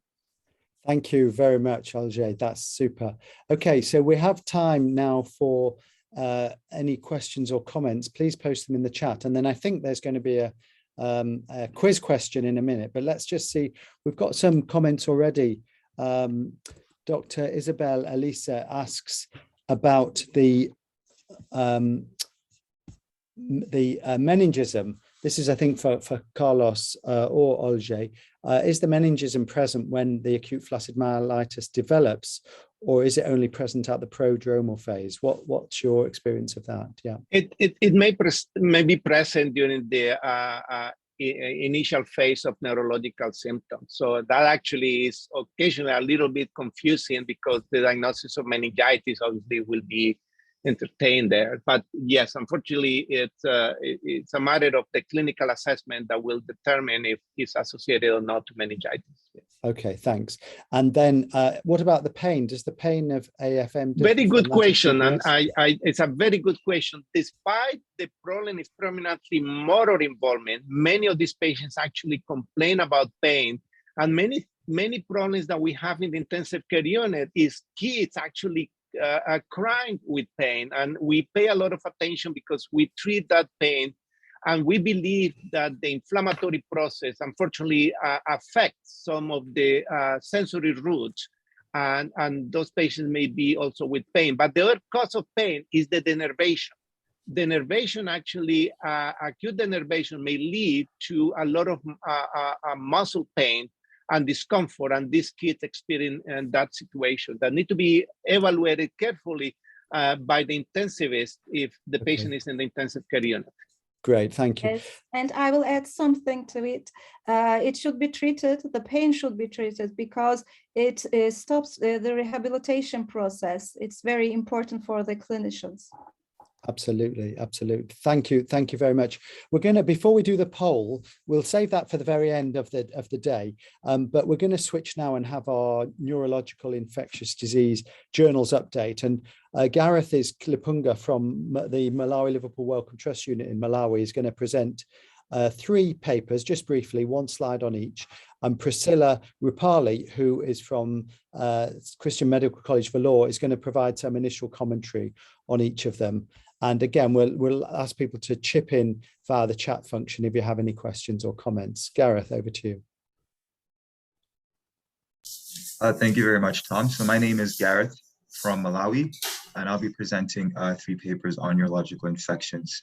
Thank you very much, Olje. That's super. Okay, so we have time now for any questions or comments. Please post them in the chat. And then I think there's going to be a quiz question in a minute, but let's just see. We've got some comments already. Dr. Isabel Elisa asks about the meningism. This is, I think, for Carlos or Olje. Is the meningism present when the acute flaccid myelitis develops, or is it only present at the prodromal phase? What's your experience of that? Yeah, it may be present during the initial phase of neurological symptoms. So that actually is occasionally a little bit confusing because the diagnosis of meningitis obviously will be entertained there. But yes, unfortunately, it's a matter of the clinical assessment that will determine if it's associated or not to meningitis. Okay, thanks. And then what about the pain? Does the pain of AFM? Very good question. And it's a very good question. Despite the problem is predominantly motor involvement, many of these patients actually complain about pain. And many problems that we have in the intensive care unit is kids actually crying with pain. And we pay a lot of attention because we treat that pain. And we believe that the inflammatory process, unfortunately, affects some of the sensory roots. And those patients may be also with pain. But the other cause of pain is the denervation. Denervation actually, acute denervation may lead to a lot of muscle pain and discomfort, and these kids experience that situation that need to be evaluated carefully by the intensivist if the patient is in the intensive care unit. Great, thank you. Yes, and I will add something to it. It should be treated, the pain should be treated because it stops the rehabilitation process. It's very important for the clinicians. Absolutely, absolutely. Thank you very much. We're going to, before we do the poll, we'll save that for the very end of the day, but we're going to switch now and have our neurological infectious disease journals update. And Gareth is Klipunga from the Malawi Liverpool Wellcome Trust Unit in Malawi is going to present three papers, just briefly, one slide on each. And Priscilla Rupali, who is from Christian Medical College for Law, is going to provide some initial commentary on each of them. And again, we'll ask people to chip in via the chat function if you have any questions or comments. Gareth, over to you. Thank you very much, Tom. So my name is Gareth from Malawi, and I'll be presenting three papers on neurological infections.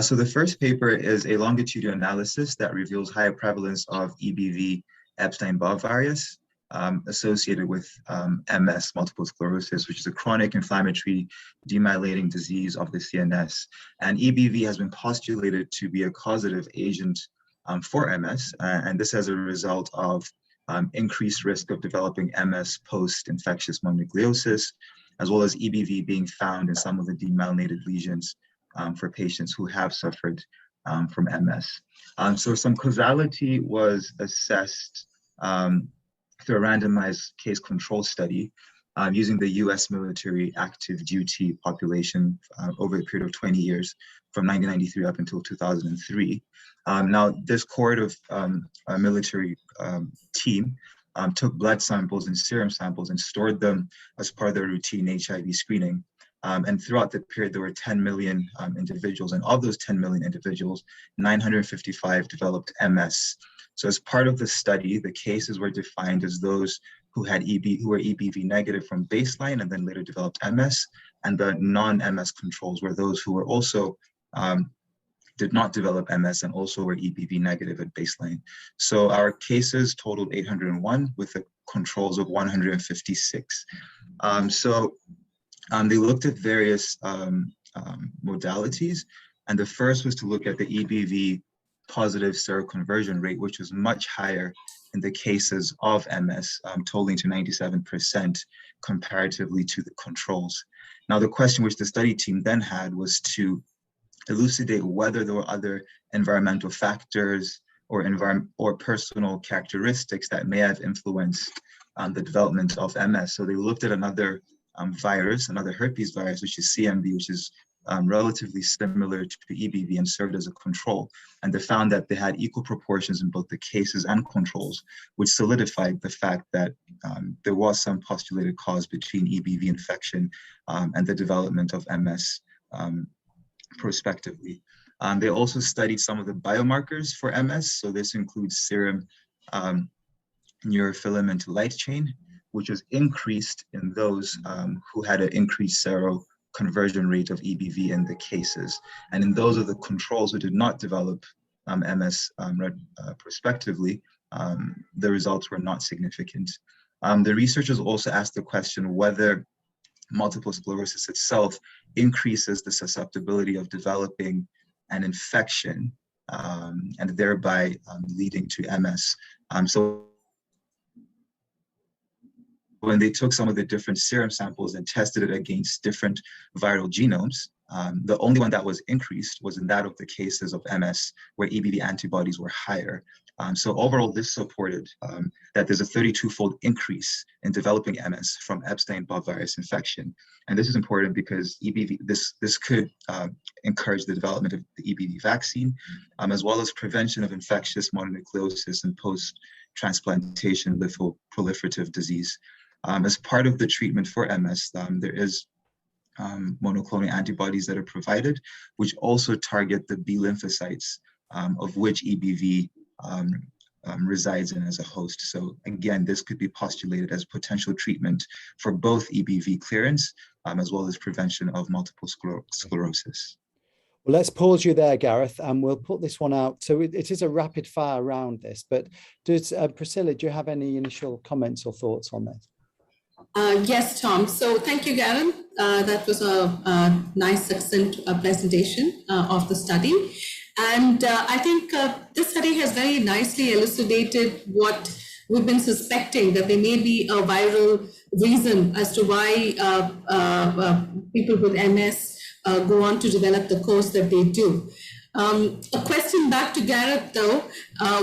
So the first paper is a longitudinal analysis that reveals higher prevalence of EBV Epstein-Barr virus associated with MS, multiple sclerosis, which is a chronic inflammatory demyelinating disease of the CNS. And EBV has been postulated to be a causative agent for MS, and this as a result of increased risk of developing MS post-infectious mononucleosis, as well as EBV being found in some of the demyelinated lesions for patients who have suffered from MS. So some causality was assessed through a randomized case control study using the US military active duty population over a period of 20 years, from 1993 up until 2003. Now, this cohort of a military team took blood samples and serum samples and stored them as part of their routine HIV screening. And throughout the period, there were 10 million individuals, and of those 10 million individuals, 955 developed MS. So as part of the study, the cases were defined as those who were EBV negative from baseline and then later developed MS, and the non-MS controls were those who were also did not develop MS and also were EBV negative at baseline. So our cases totaled 801 with the controls of 156. They looked at various modalities, and the first was to look at the EBV positive seroconversion rate, which was much higher in the cases of MS, totaling to 97% comparatively to the controls. Now, the question which the study team then had was to elucidate whether there were other environmental factors or personal characteristics that may have influenced the development of MS. So they looked at another virus, another herpes virus, which is CMV, which is relatively similar to EBV and served as a control. And they found that they had equal proportions in both the cases and controls, which solidified the fact that there was some postulated cause between EBV infection and the development of MS prospectively. They also studied some of the biomarkers for MS. So this includes serum neurofilament light chain, which was increased in those who had an increased seroconversion rate of EBV in the cases. And in those of the controls who did not develop MS prospectively, the results were not significant. The researchers also asked the question whether multiple sclerosis itself increases the susceptibility of developing an infection and thereby leading to MS. So when they took some of the different serum samples and tested it against different viral genomes, the only one that was increased was in that of the cases of MS where EBV antibodies were higher. So overall, this supported that there's a 32-fold increase in developing MS from Epstein-Barr virus infection. And this is important because EBV, this could encourage the development of the EBV vaccine, as well as prevention of infectious mononucleosis and post-transplantation lymphoproliferative disease. As part of the treatment for MS, there is monoclonal antibodies that are provided, which also target the B lymphocytes, of which EBV resides in as a host. So again, this could be postulated as potential treatment for both EBV clearance as well as prevention of multiple sclerosis. Well, let's pause you there, Gareth, and we'll put this one out. So it is a rapid fire around this, but does Priscilla, do you have any initial comments or thoughts on this? Yes, Tom. So thank you, Garen. That was a nice, succinct presentation of the study. And I think this study has very nicely elucidated what we've been suspecting, that there may be a viral reason as to why people with MS go on to develop the course that they do. A question back to Gareth, though,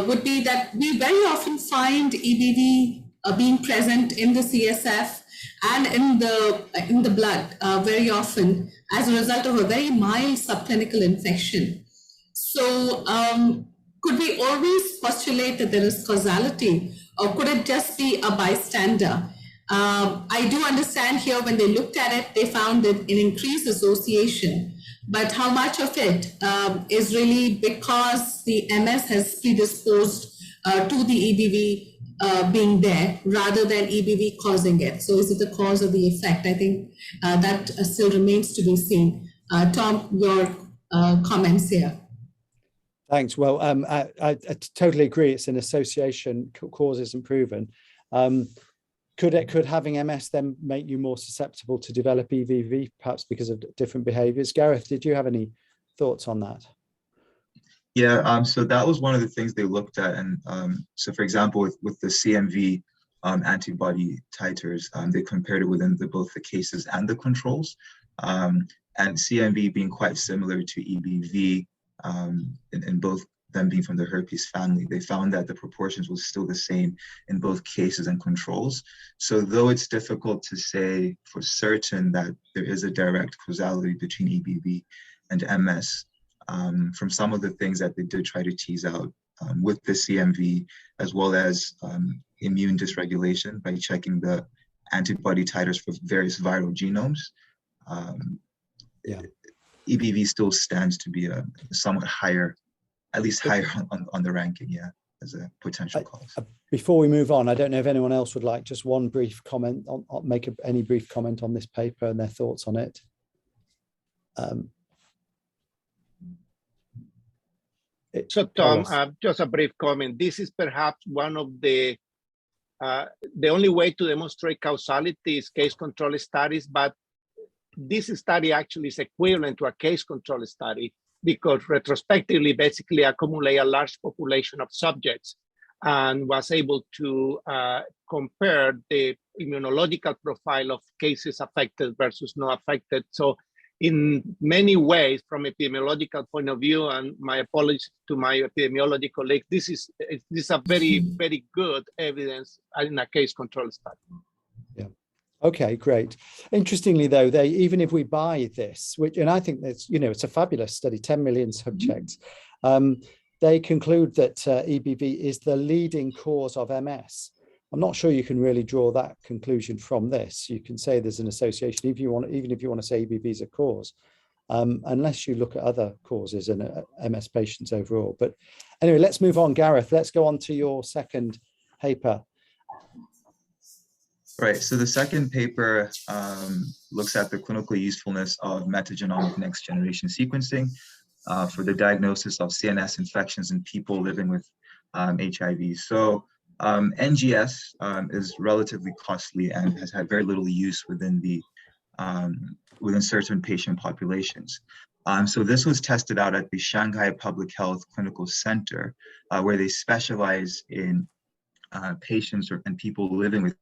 would be that we very often find EBV being present in the CSF and in the blood very often as a result of a very mild subclinical infection. So could we always postulate that there is causality, or could it just be a bystander? I do understand here when they looked at it, they found an increased association, but how much of it is really because the MS has predisposed to the EBV being there rather than EBV causing it? So is it the cause or the effect? I think that still remains to be seen. Tom, your comments here. Thanks. Well, I totally agree. It's an association. Cause isn't proven. Could having MS then make you more susceptible to develop EBV, perhaps because of different behaviors? Gareth, did you have any thoughts on that? Yeah, so that was one of the things they looked at. And so, for example, with the CMV antibody titers, they compared it within both the cases and the controls. And CMV being quite similar to EBV, in both them being from the herpes family, they found that the proportions was still the same in both cases and controls. So though it's difficult to say for certain that there is a direct causality between EBV and MS, from some of the things that they did try to tease out with the CMV, as well as immune dysregulation by checking the antibody titers for various viral genomes, EBV still stands to be a somewhat higher, at least higher on the ranking, yeah, as a potential cause. Before we move on, I don't know if anyone else would like just one brief comment on any brief comment on this paper and their thoughts on it. So Tom, just a brief comment. This is perhaps one of the only way to demonstrate causality is case control studies, but this study actually is equivalent to a case control study because retrospectively basically accumulate a large population of subjects and was able to compare the immunological profile of cases affected versus not affected. So in many ways, from epidemiological point of view, and my apologies to my epidemiology colleagues, this is a very, very good evidence in a case control study. Yeah. Okay, great. Interestingly, though, even if we buy this, and I think that's, it's a fabulous study, 10 million subjects, they conclude that EBV is the leading cause of MS. I'm not sure you can really draw that conclusion from this. You can say there's an association, even if you want to say EBV is a cause, unless you look at other causes in MS patients overall. But anyway, let's move on. Gareth, let's go on to your second paper. Right, so the second paper looks at the clinical usefulness of metagenomic next generation sequencing for the diagnosis of CNS infections in people living with HIV. So NGS is relatively costly and has had very little use within certain patient populations. So this was tested out at the Shanghai Public Health Clinical Center, where they specialize in patients and people living with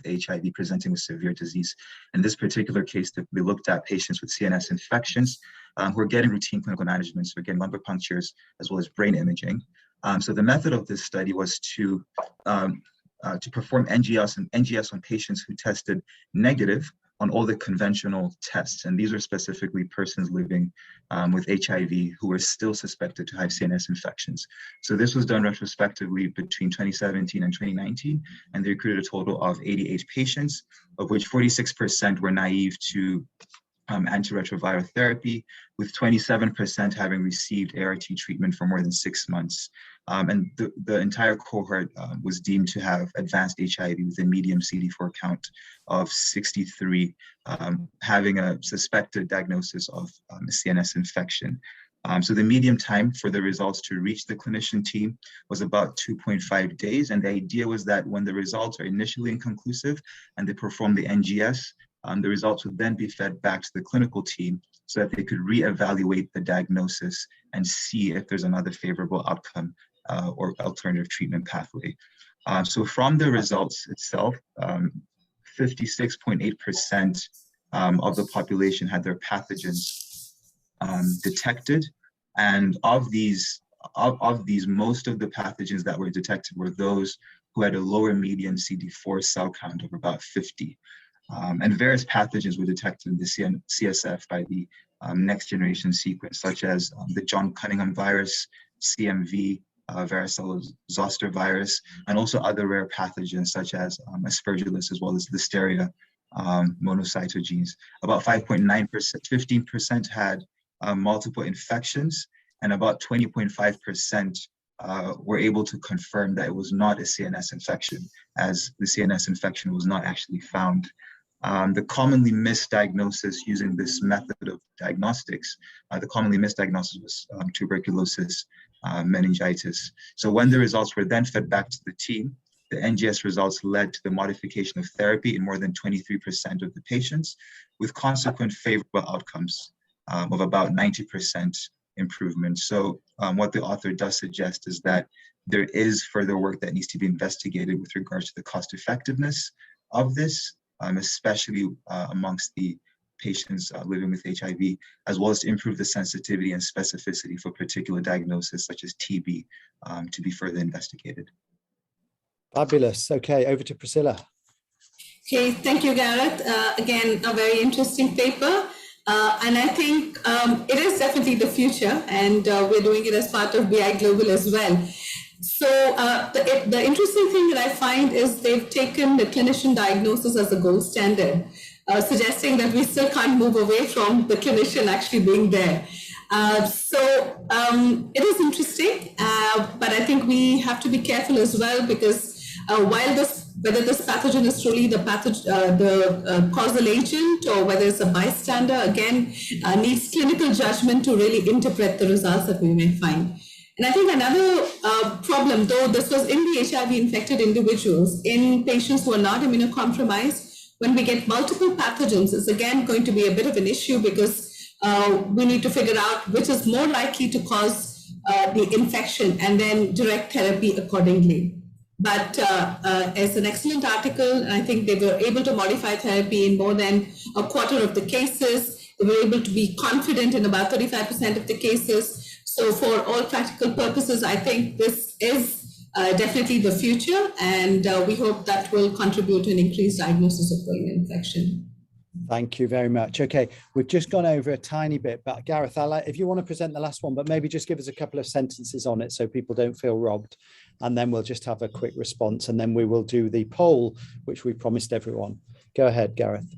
HIV presenting with severe disease. In this particular case, we looked at patients with CNS infections who are getting routine clinical management, so getting lumbar punctures as well as brain imaging. So the method of this study was to perform NGS on patients who tested negative on all the conventional tests. And these are specifically persons living with HIV who were still suspected to have CNS infections. So this was done retrospectively between 2017 and 2019, and they recruited a total of 88 patients, of which 46% were naive to antiretroviral therapy, with 27% having received ART treatment for more than 6 months. And the entire cohort was deemed to have advanced HIV with a medium CD4 count of 63, having a suspected diagnosis of a CNS infection. So the median time for the results to reach the clinician team was about 2.5 days. And the idea was that when the results are initially inconclusive and they perform the NGS, the results would then be fed back to the clinical team so that they could reevaluate the diagnosis and see if there's another favorable outcome or alternative treatment pathway. So from the results itself, 56.8% of the population had their pathogens detected. And of these, most of the pathogens that were detected were those who had a lower median CD4 cell count of about 50. And various pathogens were detected in the CSF by the next generation sequence, such as the John Cunningham virus, CMV, varicella zoster virus, and also other rare pathogens such as Aspergillus, as well as Listeria monocytogenes. About 5.9%, 15% had multiple infections, and about 20.5% were able to confirm that it was not a CNS infection, as the CNS infection was not actually found. The commonly misdiagnosis using this method of diagnostics, the commonly misdiagnosis was tuberculosis, meningitis. So when the results were then fed back to the team, the NGS results led to the modification of therapy in more than 23% of the patients, with consequent favorable outcomes of about 90% improvement. So what the author does suggest is that there is further work that needs to be investigated with regards to the cost effectiveness of this, especially amongst the patients living with HIV, as well as to improve the sensitivity and specificity for particular diagnoses such as TB to be further investigated. Fabulous. Okay, over to Priscilla. Okay, thank you, Gareth. Again, a very interesting paper. And I think it is definitely the future, and we're doing it as part of BI Global as well. So the interesting thing that I find is they've taken the clinician diagnosis as the gold standard, suggesting that we still can't move away from the clinician actually being there. So it is interesting, but I think we have to be careful as well, because whether this pathogen is truly the causal agent or whether it's a bystander, again, needs clinical judgment to really interpret the results that we may find. And I think another problem, though this was in the HIV-infected individuals, in patients who are not immunocompromised, when we get multiple pathogens, it's again going to be a bit of an issue, because we need to figure out which is more likely to cause the infection and then direct therapy accordingly. But as an excellent article, I think they were able to modify therapy in more than a quarter of the cases. They were able to be confident in about 35% of the cases. So for all practical purposes, I think this is definitely the future, and we hope that will contribute to an increased diagnosis of pulmonary infection. Thank you very much. Okay, we've just gone over a tiny bit, but Gareth, if you want to present the last one, but maybe just give us a couple of sentences on it so people don't feel robbed, and then we'll just have a quick response, and then we will do the poll, which we promised everyone. Go ahead, Gareth.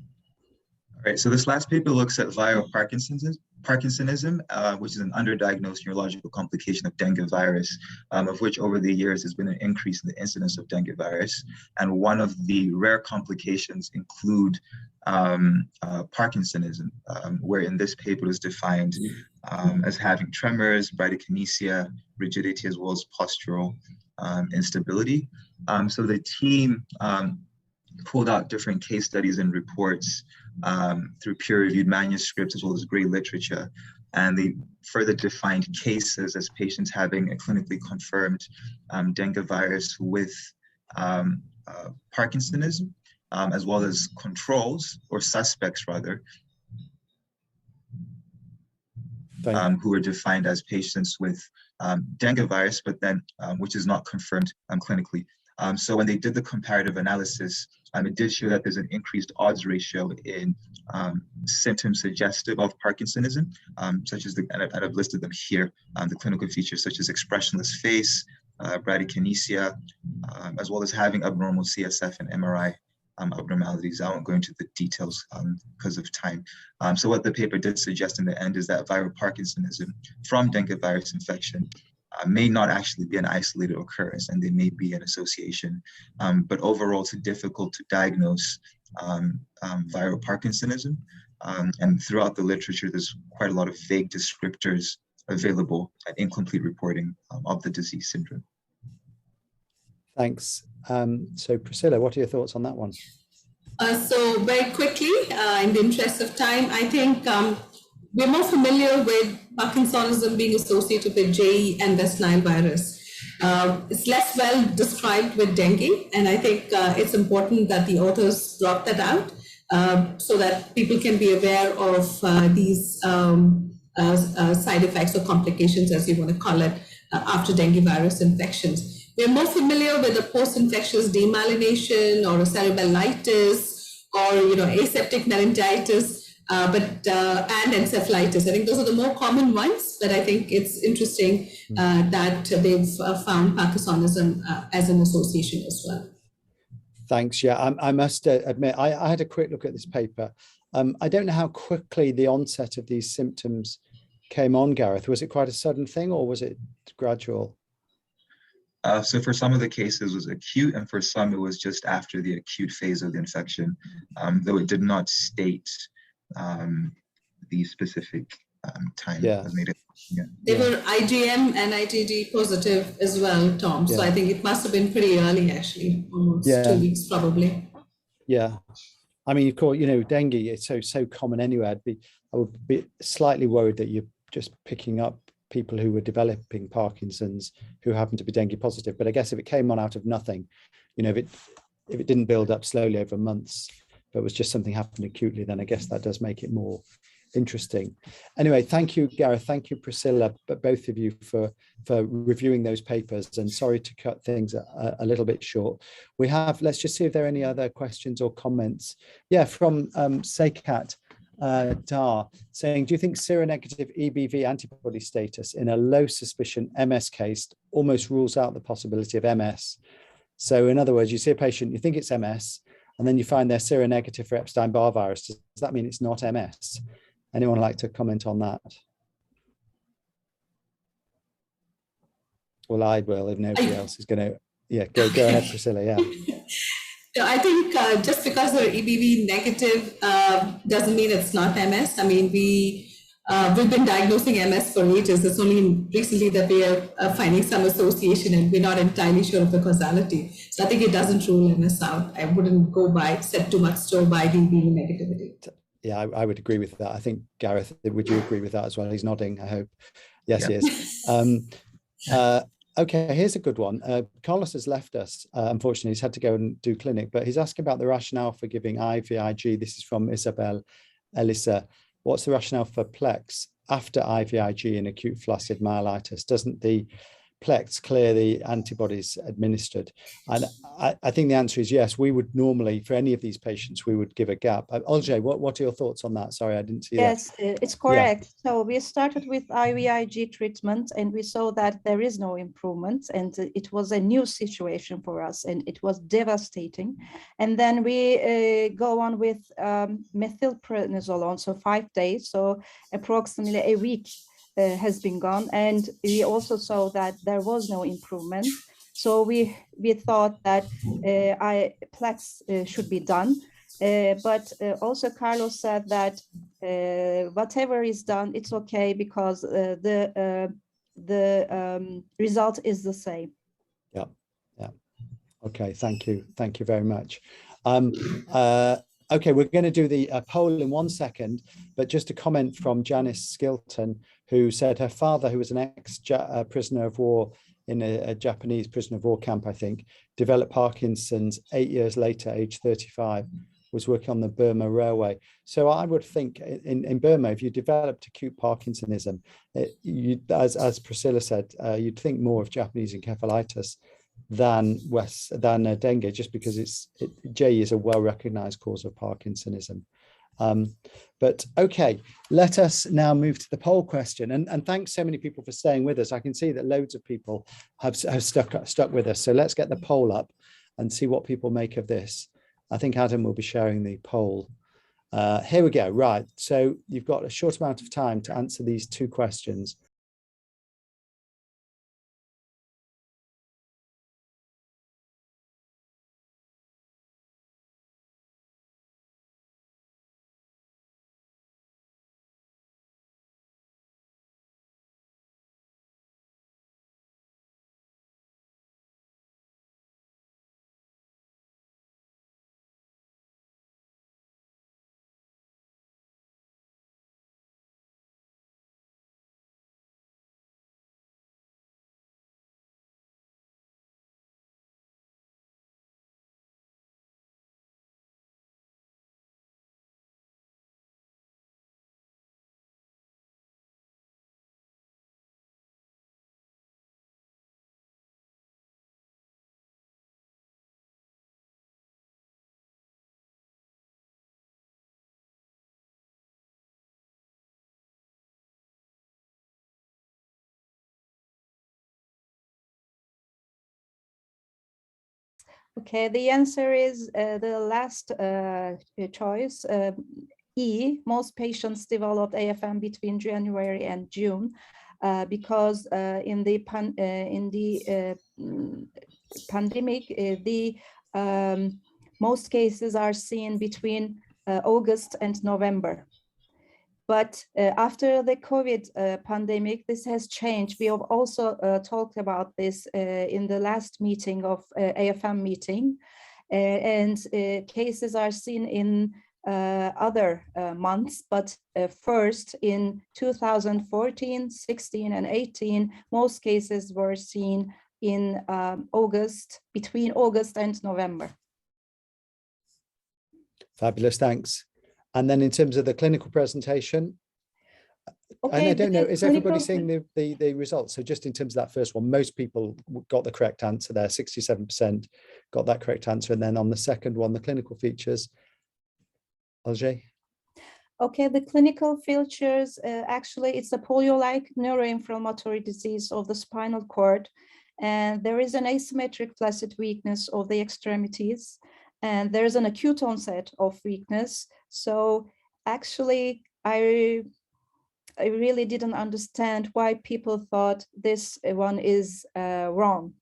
All right, so this last paper looks at viral Parkinsonism, which is an underdiagnosed neurological complication of dengue virus, of which over the years has been an increase in the incidence of dengue virus. And one of the rare complications include Parkinsonism, where in this paper is defined as having tremors, bradykinesia, rigidity, as well as postural instability. So the team pulled out different case studies and reports through peer-reviewed manuscripts as well as gray literature, and they further defined cases as patients having a clinically confirmed dengue virus with Parkinsonism, as well as controls, or suspects rather, who were defined as patients with dengue virus, but then which is not confirmed clinically. So when they did the comparative analysis, it did show that there's an increased odds ratio in symptoms suggestive of Parkinsonism, such as, and I've listed them here, the clinical features such as expressionless face, bradykinesia, as well as having abnormal CSF and MRI abnormalities. I won't go into the details because of time. So what the paper did suggest in the end is that viral Parkinsonism from dengue virus infection may not actually be an isolated occurrence, and they may be an association, but overall it's difficult to diagnose viral Parkinsonism, and throughout the literature there's quite a lot of vague descriptors available and incomplete reporting of the disease syndrome. Thanks. So Priscilla, what are your thoughts on that one? So very quickly, in the interest of time, I think we're more familiar with Parkinsonism being associated with JE and West Nile virus. It's less well described with dengue, and I think it's important that the authors brought that out so that people can be aware of these side effects or complications, as you want to call it, after dengue virus infections. We're more familiar with a post-infectious demyelination or a cerebellitis or aseptic meningitis, and encephalitis. I think those are the more common ones, but I think it's interesting that they've found Parkinsonism as an association as well. Thanks. Yeah, I must admit, I had a quick look at this paper. I don't know how quickly the onset of these symptoms came on, Gareth. Was it quite a sudden thing or was it gradual? So for some of the cases it was acute, and for some it was just after the acute phase of the infection, though it did not state the specific time Yeah. that made it. Yeah. They were IgM and IgG positive as well, Tom. So I think it must have been pretty early, actually, almost 2 weeks probably. Yeah. I mean, of course, dengue is so common anyway. I would be slightly worried that you're just picking up people who were developing Parkinson's who happen to be dengue positive. But I guess if it came on out of nothing, if it didn't build up slowly over months, but it was just something happened acutely, then I guess that does make it more interesting. Anyway, thank you, Gareth. Thank you, Priscilla, but both of you for reviewing those papers, and sorry to cut things a little bit short. Let's just see if there are any other questions or comments. Yeah, from Sekat Dar saying, do you think seronegative EBV antibody status in a low suspicion MS case almost rules out the possibility of MS? So in other words, you see a patient, you think it's MS, and then you find they're seronegative for Epstein-Barr virus. Does that mean it's not MS? Anyone like to comment on that? Well, I will if nobody else is going to. Yeah, go ahead, Priscilla. Yeah. So I think just because they're EBV negative doesn't mean it's not MS. I mean, we've been diagnosing MS for ages. It's only recently that we are finding some association, and we're not entirely sure of the causality. So I think it doesn't rule MS out. I wouldn't set too much store by the EBV negativity. Yeah, I would agree with that. I think, Gareth, would you agree with that as well? He's nodding, I hope. Yes, he is. Okay, here's a good one. Carlos has left us. Unfortunately, he's had to go and do clinic, but he's asking about the rationale for giving IVIG. This is from Isabel Elisa. What's the rationale for Plex after IVIG in acute flaccid myelitis? Doesn't the Plex clear the antibodies administered? And I think the answer is yes. We would normally, for any of these patients, we would give a gap. Oljay, what are your thoughts on that? Sorry, I didn't see that. Yes, it's correct. Yeah. So we started with IVIG treatment and we saw that there is no improvement, and it was a new situation for us and it was devastating. And then we go on with methylprednisolone, so 5 days, so approximately a week has been gone, and we also saw that there was no improvement. So we thought that Plex should be done, but also Carlos said that whatever is done, it's okay because the result is the same. Yeah. Okay, thank you very much. Okay, we're going to do the poll in 1 second, but just a comment from Janice Skilton, who said her father, who was an ex-prisoner of war in a Japanese prisoner of war camp, I think, developed Parkinson's 8 years later, age 35, was working on the Burma Railway. So I would think in Burma, if you developed acute Parkinsonism, as Priscilla said, you'd think more of Japanese encephalitis than dengue, just because J is a well-recognized cause of Parkinsonism. But okay, let us now move to the poll question. And thanks so many people for staying with us. I can see that loads of people have stuck with us. So let's get the poll up and see what people make of this. I think Adam will be sharing the poll. Here we go. Right. So you've got a short amount of time to answer these 2 questions. Okay, the answer is the last choice. E, most patients developed AFM between January and June because in the pandemic, most cases are seen between August and November. But after the COVID pandemic, this has changed. We have also talked about this in the last meeting of AFM meeting, and cases are seen in other months, but first in 2014, 16, and 18, most cases were seen in August, between August and November. Fabulous, thanks. And then in terms of the clinical presentation, okay, and I don't know, is everybody seeing the results? So just in terms of that first one, most people got the correct answer there, 67% got that correct answer. And then on the second one, the clinical features, Olga? Okay, the clinical features, actually, it's a polio-like neuroinflammatory disease of the spinal cord. And there is an asymmetric flaccid weakness of the extremities. And there's an acute onset of weakness. So actually, I really didn't understand why people thought this one is wrong.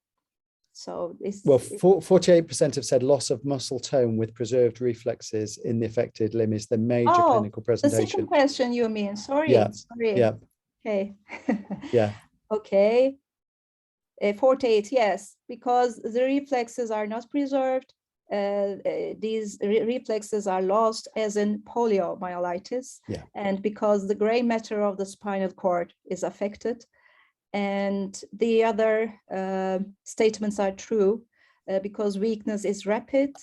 So it's, well, 48% have said loss of muscle tone with preserved reflexes in the affected limb is the major clinical presentation. The second question you mean? Sorry. Yeah. Sorry. Yeah. Okay. Yeah. Okay. 48, yes, because the reflexes are not preserved. These reflexes are lost as in poliomyelitis, yeah. And because the gray matter of the spinal cord is affected. And the other statements are true because weakness is rapid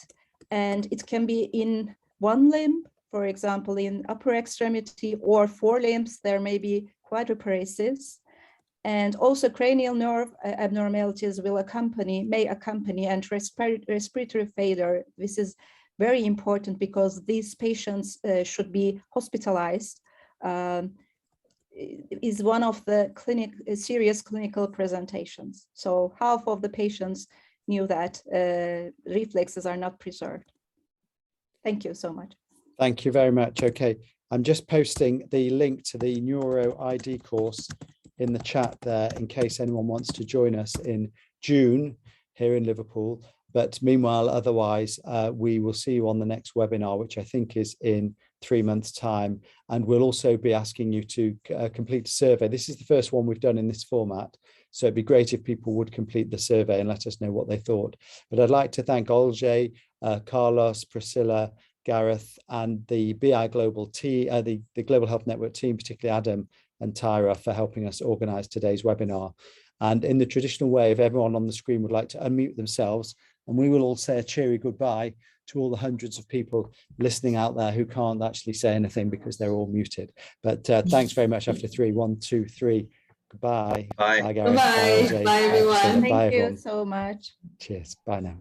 and it can be in one limb, for example, in upper extremity or forelimbs, there may be quadriparesies. And also cranial nerve abnormalities may accompany and respiratory failure. This is very important because these patients should be hospitalized. Is one of the serious clinical presentations. So half of the patients knew that reflexes are not preserved. Thank you so much. Thank you very much. Okay, I'm just posting the link to the Neuro ID course in the chat there in case anyone wants to join us in June here in Liverpool. But meanwhile, otherwise, we will see you on the next webinar, which I think is in 3 months' time. And we'll also be asking you to complete a survey. This is the first one we've done in this format. So it'd be great if people would complete the survey and let us know what they thought. But I'd like to thank Olga, Carlos, Priscilla, Gareth, and the BI Global team, the Global Health Network team, particularly Adam and Tyra, for helping us organize today's webinar. And in the traditional way, if everyone on the screen would like to unmute themselves, and we will all say a cheery goodbye to all the hundreds of people listening out there who can't actually say anything because they're all muted. But thanks very much. After 3, 1, 2, 3. Goodbye. Bye. Bye, Gareth. Bye. Bye, Bye, everyone. Thank you so much. Cheers. Bye now.